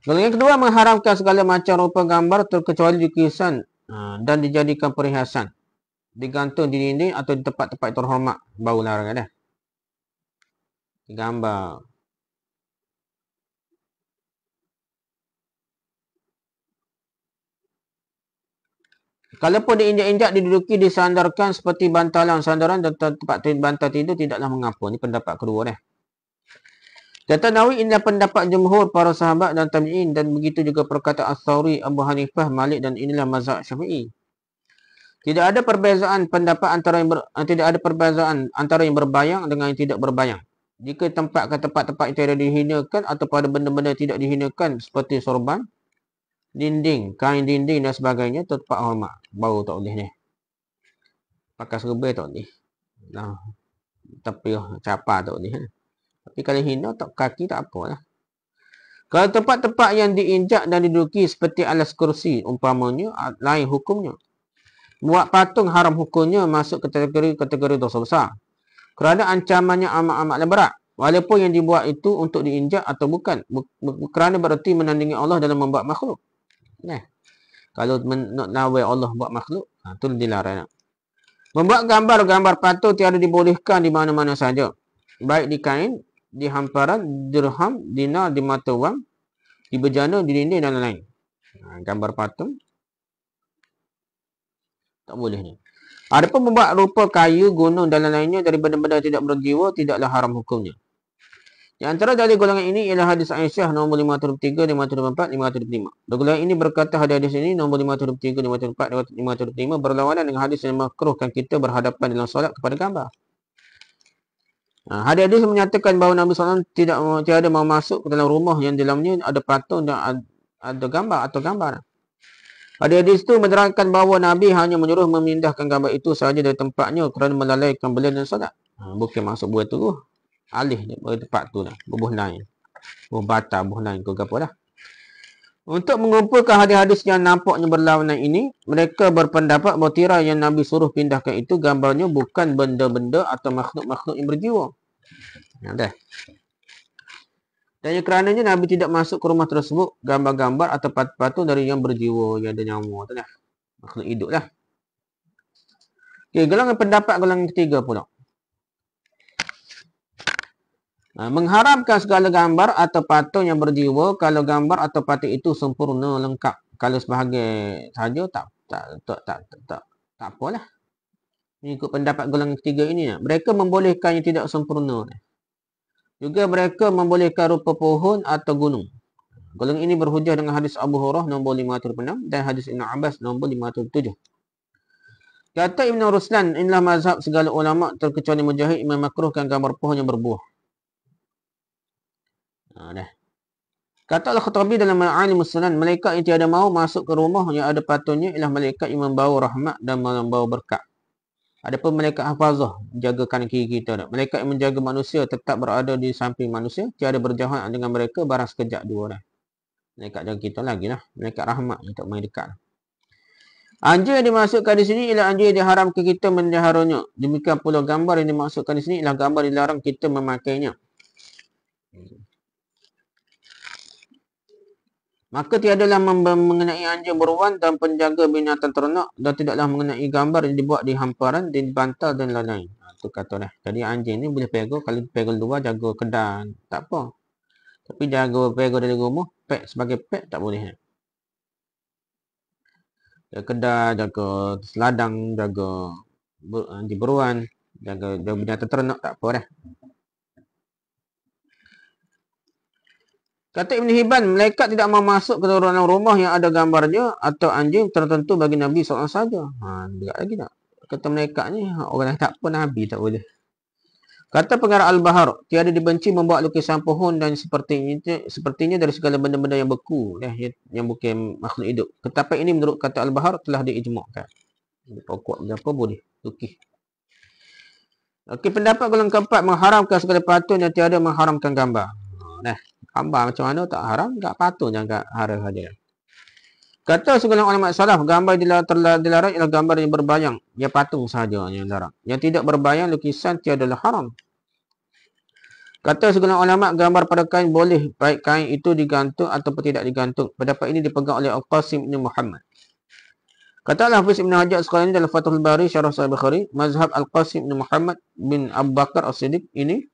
Golongan kedua mengharamkan segala macam rupa gambar terkecuali lukisan dan dijadikan perhiasan, digantung di dinding atau di tempat-tempat terhormat. Bau larangan dah. Gambar. Kalaupun diinjak-injak, diduduki, disandarkan seperti bantalan sandaran dan tempat bantal tidur, tidaklah mengapa. Ini pendapat kedua dah. Kata Nawawi, inilah pendapat jumhur para sahabat dan tabi'in, dan begitu juga perkataan Thawri, Abu Hanifah, Malik, dan inilah mazhab Syafi'i. Tidak ada perbezaan pendapat antara yang berbayang dengan yang tidak berbayang. Jika tempat ke tempat-tempat itu ada dihinakan atau pada benda-benda tidak dihinakan seperti sorban, dinding, kain dinding dan sebagainya, itu tempat hormat. Bau tak boleh ni. Pakai serba tak boleh. Nah, tapi capa tak boleh. Tapi kalau hina tak kaki tak apalah. Kalau tempat-tempat yang diinjak dan diduduki seperti alas kursi umpamanya, lain hukumnya. Buat patung haram hukumnya masuk kategori dosa besar. Kerana ancamannya amat-amat berat. Walaupun yang dibuat itu untuk diinjak atau bukan. Kerana bererti menandingi Allah dalam membuat makhluk. Kalau nak nawai Allah buat makhluk, itu dilarang. Membuat gambar-gambar patung tiada dibolehkan di mana-mana saja. Baik di kain, di hamparan, dirham, dinar, di mata wang, di bejana, di dinding dan lain-lain. Gambar patung tak boleh ni. Adapun membuat rupa kayu, gunung dan lain-lainnya dari benda-benda tidak berjiwa, tidaklah haram hukumnya. Di antara dari golongan ini ialah hadis Aisyah nombor 523, 524, 525. Golongan ini berkata hadis ini nombor 523, 524, 525 berlawanan dengan hadis yang makruhkan kita berhadapan dalam solat kepada gambar. Hadis menyatakan bahawa Nabi SAW tiada mau masuk ke dalam rumah yang dalamnya ada patung dan ada gambar atau gambar. Hadis itu menerangkan bahawa Nabi hanya menyuruh memindahkan gambar itu sahaja dari tempatnya kerana melalaikan beliau dan solat. Bukan masuk buat tu. Alih dari tempat tu lah. Bubuh lain. Bubuh bata, bubuh lain ke apa dah. Untuk mengumpulkan hadis-hadis yang nampaknya berlawanan ini, mereka berpendapat bahawa tirai yang Nabi suruh pindahkan itu gambarnya bukan benda-benda atau makhluk-makhluk yang berjiwa. Dah. Dan kerananya Nabi tidak masuk ke rumah tersebut gambar-gambar atau patung dari yang berjiwa, yang ada nyawa tu dah. Makhluk hidup lah. Okey, golongan pendapat golongan ketiga pula. Mengharamkan segala gambar atau patung yang berjiwa kalau gambar atau patung itu sempurna lengkap. Kalau sebahagian saja tak apalah. Mengikut pendapat golongan ketiga ini, mereka membolehkan yang tidak sempurna. Juga mereka membolehkan rupa pohon atau gunung. Golongan ini berhujah dengan hadis Abu Hurairah nombor 506 dan hadis Ibn Abbas nombor 507. Kata Ibn Ruslan, inilah mazhab segala ulama terkecuali Mujahid yang memakruhkan gambar pohon yang berbuah. Dah. Kata Al-Khattabi dalam Ma'alimus Sunan, malaikat yang tiada mahu masuk ke rumah yang ada patungnya ialah malaikat yang membawa rahmat dan membawa berkat. Adapun malaikat hafazah, jaga kanan kiri kita. Malaikat yang menjaga manusia tetap berada di samping manusia, tiada berjauhan dengan mereka barang sekejap dua dah. Malaikat jaga kita lagi lah. Malaikat rahmat yang tak main dekat. Anjing yang dimasukkan di sini ialah anjing yang diharamkan kita meliharanya. Demikian pula gambar yang dimasukkan di sini ialah gambar dilarang kita memakainya. Maka tiadalah mengenai anjing beruang dan penjaga binatang ternak dan tidaklah mengenai gambar yang dibuat di hamparan, di bantal dan lain-lain. Itu kata dah. Jadi anjing ni boleh pegang, kalau pegang luar jaga kedai, tak apa. Tapi jaga pegang dari rumah, pet sebagai pet tak boleh. Jaga kedai, jaga seladang, jaga anjing beruang, jaga binatang ternak tak apa dah. Kata Ibn Hibban, malaikat tidak mau masuk ke dalam rumah yang ada gambarnya atau anjing tertentu bagi Nabi SAW saja. Berat lagi tak? Kata malaikat ni, orang yang tak apa Nabi tak boleh. Kata pengarah Al-Bahar, tiada dibenci membuat lukisan pohon dan sepertinya dari segala benda-benda yang beku, yang bukan makhluk hidup. Tetapi ini menurut kata Al-Bahar telah diijma'kan. Pokok berapa boleh lukis. Okey, pendapat golongan keempat mengharamkan segala patung dan tiada mengharamkan gambar. Gambar macam mana tak haram, tak patung jangan haram saja. Kata sebagian ulama salaf, gambar dilarang ialah gambar yang berbayang, dia patung sahaja yang dilarang. Yang tidak berbayang lukisan tiadalah haram. Kata sebagian ulama, gambar pada kain boleh, baik kain itu digantung ataupun tidak digantung. Pendapat ini dipegang oleh Al-Qasim bin Muhammad. Kata Al-Hafiz Ibn Hajar Asqalani dalam Fathul Bari Syarah Sahih Bukhari, mazhab Al-Qasim bin Muhammad bin Abu Bakar As-Siddiq ini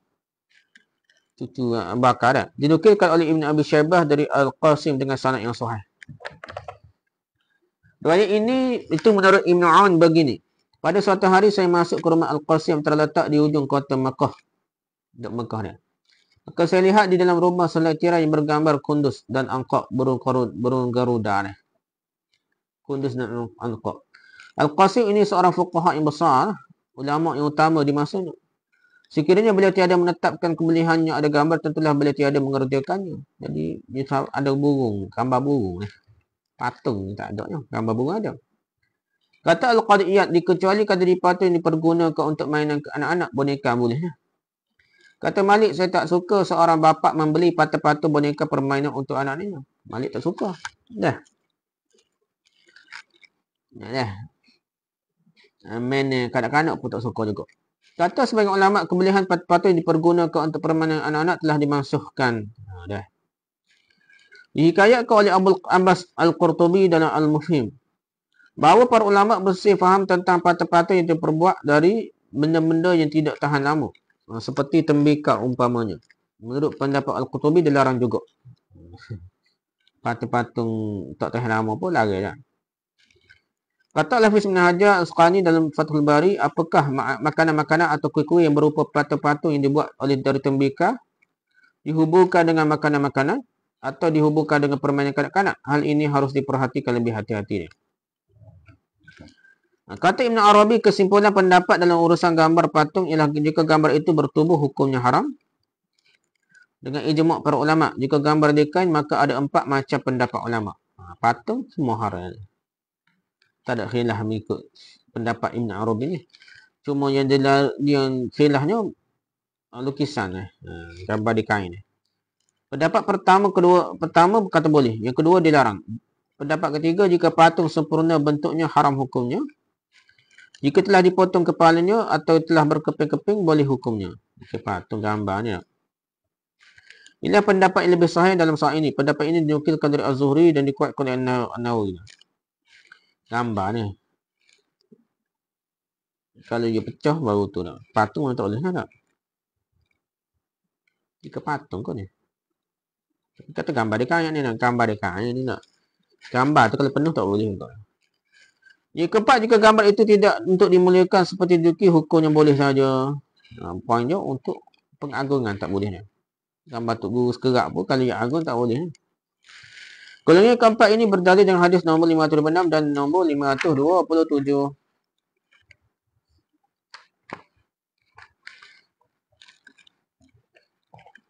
cucu Abu Bakar dinukilkan oleh Ibn Abi Syaibah dari Al-Qasim dengan sanad yang sahih. Riwayat ini itu menurut Ibn Aun begini. Pada suatu hari saya masuk ke rumah Al-Qasim terletak di ujung kota Makkah. Dekat Makkah dia. Maka saya lihat di dalam rumah selai tirai yang bergambar kundus dan angkok burung garuda. Kundus dan angkok. Al-Qasim ini seorang fuqaha yang besar, ulama yang utama di masanya. Sekiranya beliau tiada menetapkan kebolehannya ada gambar, tentulah beliau tiada mengerjakannya. Jadi ada burung, gambar burung. Patung tak ada, gambar burung ada. Kata Al-Qadi Iyad, dikecualikan dari patung yang dipergunakan untuk mainan anak-anak, boneka boleh. Kata Malik, saya tak suka seorang bapa membeli patung-patung boneka permainan untuk anak-anaknya. Malik tak suka. Dah. Main kanak-kanak pun tak suka juga. Kata sebagian ulama, kebolehan patung yang dipergunakan untuk permainan anak-anak telah dimansuhkan. Dah. Dihikayatkan oleh Abu Abbas Al-Qurtubi dalam Al-Mufhim bahawa para ulama bersih faham tentang patung-patung yang diperbuat dari benda-benda yang tidak tahan lama. Seperti tembikar umpamanya. Menurut pendapat Al-Qurtubi dilarang juga. Patung-patung tak tahan lama pun lari dah. Kata Al-Hafiz Ibn Hajar Asqalani dalam Fathul Bari, apakah makanan-makanan atau kuih-kuih yang berupa patung-patung yang dibuat oleh dari tembikar dihubungkan dengan makanan-makanan atau dihubungkan dengan permainan kanak-kanak? Hal ini harus diperhatikan lebih hati-hati. Kata Ibn Arabi, kesimpulan pendapat dalam urusan gambar patung ialah jika gambar itu bertubuh hukumnya haram. Dengan ijma' para ulama, jika gambar di kain maka ada 4 macam pendapat ulama. Patung semua haram. Tak ada khilaf mengikut pendapat Ibn Arabi ni. Cuma yang khilafnya lukisan gambar di kain. Pendapat pertama kata boleh, yang kedua dilarang. Pendapat ketiga, jika patung sempurna bentuknya haram hukumnya. Jika telah dipotong kepalanya atau telah berkeping-keping boleh hukumnya. Patung gambarnya. Inilah pendapat yang lebih sahih dalam soal ini. Pendapat ini dinukilkan dari Az-Zuhri dan dikuatkan oleh An-Nawawi. Gambar ni. Kalau dia pecah baru tu nak. Patung tak boleh nak. Jika patung kau ni. Kata gambar dia kain ni nak. Gambar dia kain ni nak. Gambar tu kalau penuh tak boleh kau. Yang keempat, jika gambar itu tidak untuk dimuliakan seperti duki, hukumnya boleh saja. Poin dia untuk pengagungan tak boleh. Gambar tu guru sekerak pun kalau yang agung tak boleh. Golongan keempat ini berdalil dengan hadis nombor 526 dan nombor 527.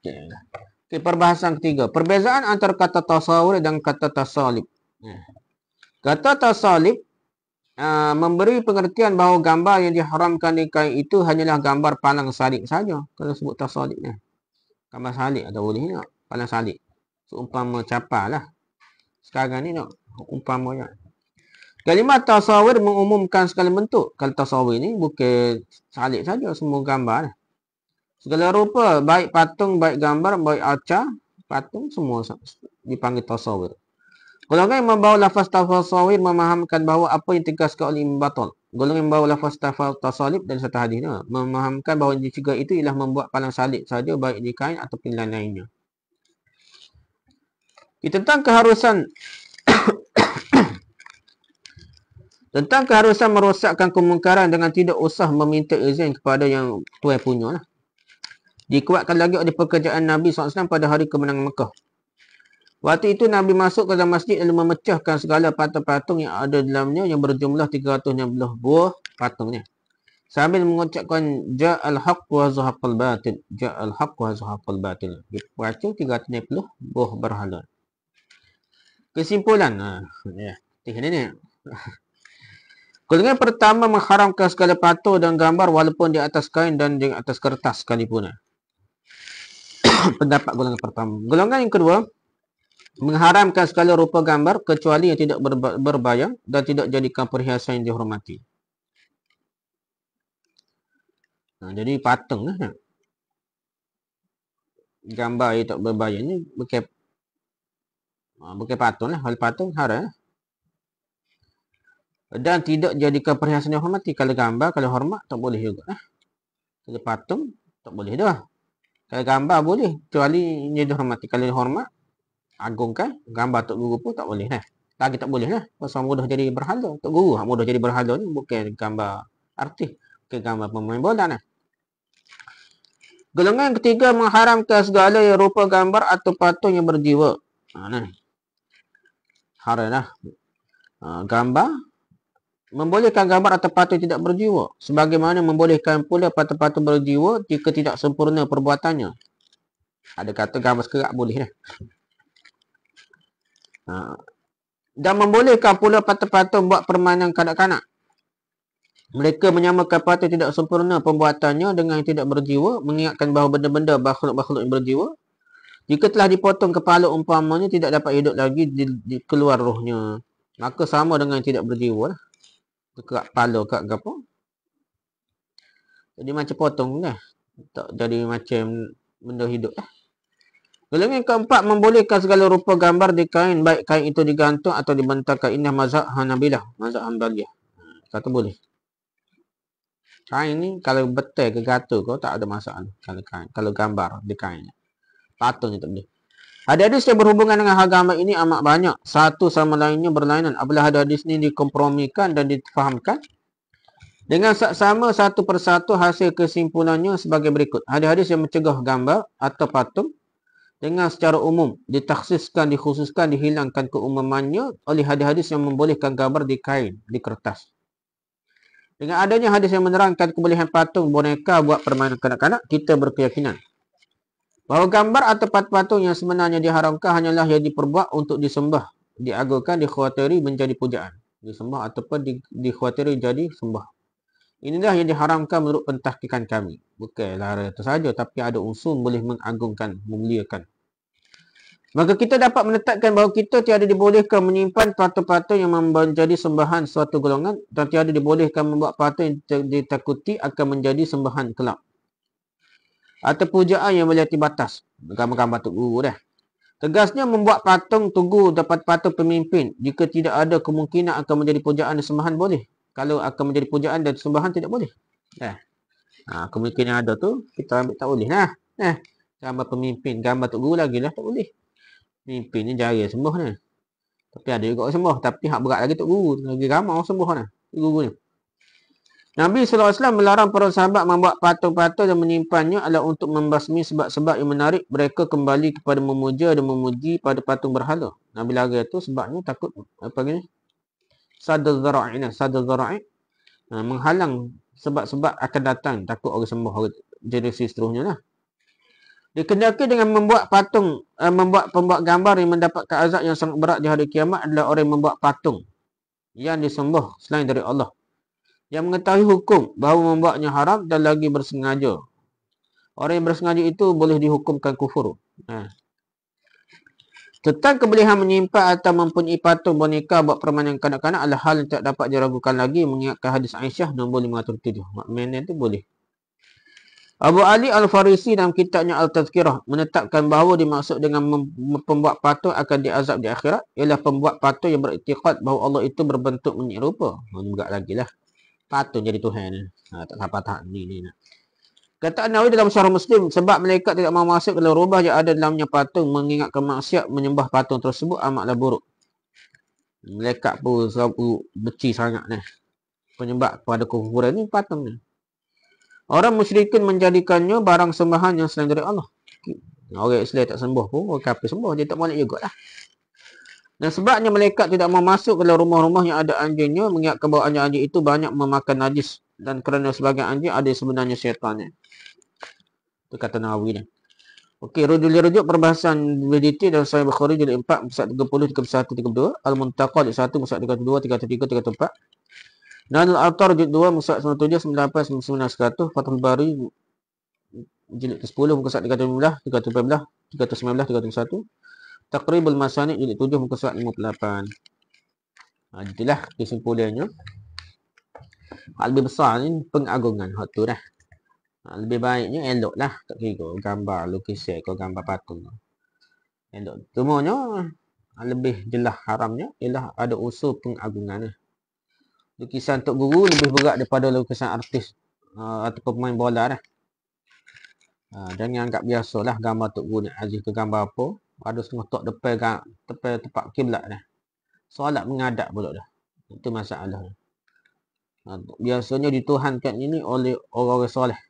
Okay, perbahasan ketiga. Perbezaan antara kata tasawur dan kata tasalib. Kata tasalib memberi pengertian bahawa gambar yang diharamkan di kain itu hanyalah gambar palang salib saja. Kalau sebut tasalib ni. Gambar salib atau boleh nak. Palang salib. Seumpama capar lah. Sekarang ni nak. Umpamanya. Kalimah tasawir mengumumkan segala bentuk. Kalau tasawir ni bukan salib saja. Semua gambar lah. Segala rupa. Baik patung, baik gambar, baik arca. Patung semua dipanggil tasawir. Golongan yang membawa lafaz tasawir memahamkan bahawa apa yang ditegaskan oleh Ibn Battal. Golongan yang membawa lafaz tasalib dan satu hadis memahamkan bahawa yang dicegah itu ialah membuat palang salib saja baik di kain ataupun lain-lainnya. Tentang keharusan merosakkan kemungkaran dengan tidak usah meminta izin kepada yang tuan punya lah. Dikuatkan lagi oleh pekerjaan Nabi SAW pada hari kemenangan Mekah. Waktu itu Nabi masuk ke dalam masjid lalu memecahkan segala patung-patung yang ada dalamnya yang berjumlah 316 buah patungnya. Sambil mengucapkan Ja'al haqq wa zahaqal batil. Ja'al haqq wa zahaqal batil. Baca 360 buah berhala. Kesimpulan. Ni. Golongan pertama mengharamkan segala patung dan gambar walaupun di atas kain dan di atas kertas sekalipun. Pendapat golongan pertama. Golongan yang kedua, mengharamkan segala rupa gambar kecuali yang tidak berbayang dan tidak jadikan perhiasan yang dihormati. Jadi patung lah. Gambar yang tak berbayang ni bukan patung lah. Hal patung haram. Dan tidak jadikan perhiasan yang dihormati. Kalau gambar, kalau hormat tak boleh juga. Kalau patung tak boleh dah. Kalau gambar boleh, kecuali dia dihormati. Kalau hormat, agungkan, gambar Tok Guru pun tak boleh lah. Lagi tak boleh lah. Pasal mudah jadi berhala. Tok Guru mudah jadi berhala ni bukan gambar artis. Bukan gambar pemain bola lah. Golongan yang ketiga mengharamkan segala yang rupa gambar atau patung yang berjiwa. Haram lah. Gambar membolehkan gambar atau patung tidak berjiwa. Sebagaimana membolehkan pula patung-patung berjiwa jika tidak sempurna perbuatannya. Ada kata gambar sekerak boleh lah. Dan membolehkan pula patung-patung buat permainan kanak-kanak. Mereka menyamakan patung tidak sempurna pembuatannya dengan yang tidak berjiwa, mengingatkan bahawa benda-benda makhluk-makhluk yang berjiwa, jika telah dipotong kepala umpamanya tidak dapat hidup lagi di keluar rohnya. Maka sama dengan yang tidak berjiwa lah. Kerak kepala, kerak apa. Jadi macam potong lah. Tak jadi macam benda hidup lah. Golongan yang keempat membolehkan segala rupa gambar di kain, baik kain itu digantung atau dibentangkan indah mazhab Hanabilah, mazhab Hanbaliyah. Kata boleh. Kain ni kalau betul ke gatal kau tak ada masalah. Kalau kain, kalau gambar di kain. Patungnya tak boleh. Hadis yang berhubungan dengan hal gambar ini amat banyak. Satu sama lainnya berlainan. Apabila hadis ini dikompromikan dan difahamkan dengan saksama satu persatu, hasil kesimpulannya sebagai berikut. Hadis-hadis yang mencegah gambar atau patung dengan secara umum ditakhsiskan, dikhususkan, dihilangkan keumumannya oleh hadis-hadis yang membolehkan gambar di kain, di kertas. Dengan adanya hadis yang menerangkan kebolehan patung boneka buat permainan kanak-kanak, kita berkeyakinan bahawa gambar atau patung yang sebenarnya diharamkan hanyalah yang diperbuat untuk disembah, diagungkan, dikhawatiri menjadi pujaan. Disembah ataupun dikhawatiri jadi sembah. Inilah yang diharamkan menurut pentahkikan kami. Bukanlah itu saja, tapi ada unsur boleh mengagungkan, memuliakan. Maka kita dapat menetapkan bahawa kita tiada dibolehkan menyimpan patung-patung yang menjadi sembahan suatu golongan dan tiada dibolehkan membuat patung yang ditakuti akan menjadi sembahan kelak. Atau pujaan yang melihat batas. Gambar-gambar Tok Guru dah. Tegasnya membuat patung tugu dapat patung pemimpin. Jika tidak ada kemungkinan akan menjadi pujaan dan sembahan boleh. Kalau akan menjadi pujaan dan sembahan tidak boleh. Kemungkinan ada tu kita ambil tak boleh lah. Gambar pemimpin, gambar Tok Guru lagi lah tak boleh. Pemimpin ni jaya sembuh ni. Tapi ada juga orang sembuh. Tapi hak berat lagi Tok Guru. Lagi ramai orang sembuh ni. Tok Guru ni. Nabi SAW melarang para sahabat membuat patung-patung dan menyimpannya adalah untuk membasmi sebab-sebab yang menarik mereka kembali kepada memuja dan memuji pada patung berhala. Nabi larang itu sebabnya takut apa gini? Sadar zara'i. Menghalang sebab-sebab akan datang. Takut orang sembuh, generasi seterusnya lah. Dikendaki dengan membuat patung, membuat pembuat gambar yang mendapatkan azab yang sangat berat di hari kiamat adalah orang yang membuat patung yang disembah selain dari Allah, yang mengetahui hukum bahawa membuatnya haram dan lagi bersengaja. Orang yang bersengaja itu boleh dihukumkan kufur. Tentang kebolehan menyimpan atau mempunyai patung boneka buat permainan kanak-kanak adalah hal yang tak dapat diragukan lagi mengingatkan hadis Aisyah nombor 507. Maknanya itu boleh. Abu Ali Al-Farisi dalam kitabnya Al-Tazkirah menetapkan bahawa dimaksud dengan pembuat patung akan diazab di akhirat ialah pembuat patung yang beriktikad bahawa Allah itu berbentuk menyerupa. Juga lagi lah. Patung jadi Tuhan. Tak sampai tahap ni. Kata Nawawi dalam Syarah Muslim, sebab malaikat tidak mahu masuk dalam rubah yang ada dalamnya patung, mengingatkan maksiat menyembah patung tersebut amatlah buruk. Malaikat pun selalu benci sangat ni. Penyembah kepada kufuran ni patung ni. Orang musyrikin menjadikannya barang sembahan yang selain dari Allah. Orang Islam tak sembuh pun, orang kafir sembuh, dia tak boleh juga lah. Dan sebabnya malaikat tidak mahu masuk ke dalam rumah-rumah yang ada anjingnya, mengingatkan bahawa anjing-anjing itu banyak memakan najis. Dan kerana sebagian anjing ada sebenarnya syaitannya. Itu kata Nawawi ni. Okey, rujuk perbahasan validiti dalam Sahih Bukhari jilid 4, pusat 30, 31, 32. Al-Muntaqal jilid 1, pusat 32, 33, 34. Nailul Autar jilid 2 muka surat 97, 98, 99, 100. Fathul Bari jilid ke-10 muka surat 315, 314, 319, 301. Taqribul Masanid jilid 7 muka surat 58. Itulah kesimpulannya. Hal lebih besar ni pengagungan hak tu dah. Lebih baiknya elok lah, tak kira gambar lukisan ke gambar patung. Elok. Cumanya lebih jelas haramnya ialah ada unsur pengagungan. Lukisan Tok Guru lebih berat daripada lukisan artis ataupun pemain bola dah. Jangan anggap biasalah gambar Tok Guru Nik Aziz ke gambar apa. Ada setengah tok depan tempat kiblat dah. Solat menghadap pula dah. Itu masalah. Biasanya dituhankan ini oleh orang-orang soleh.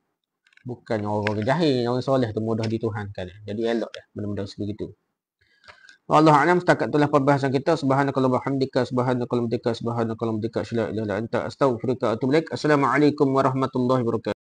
Bukan orang-orang jahil. Orang soleh tu mudah dituhankan. Jadi elok dah benda-benda sebegitu. Wallahu a'lam. Setakat itulah perbahasan kita. Subhanakallahumma hamdika, subhanakallahumma hamdika, subhanakallahumma hamdika, asyhadu an la ilaha illa anta, astaghfiruka wa atubu ilaik. Assalamualaikum warahmatullahi wabarakatuh.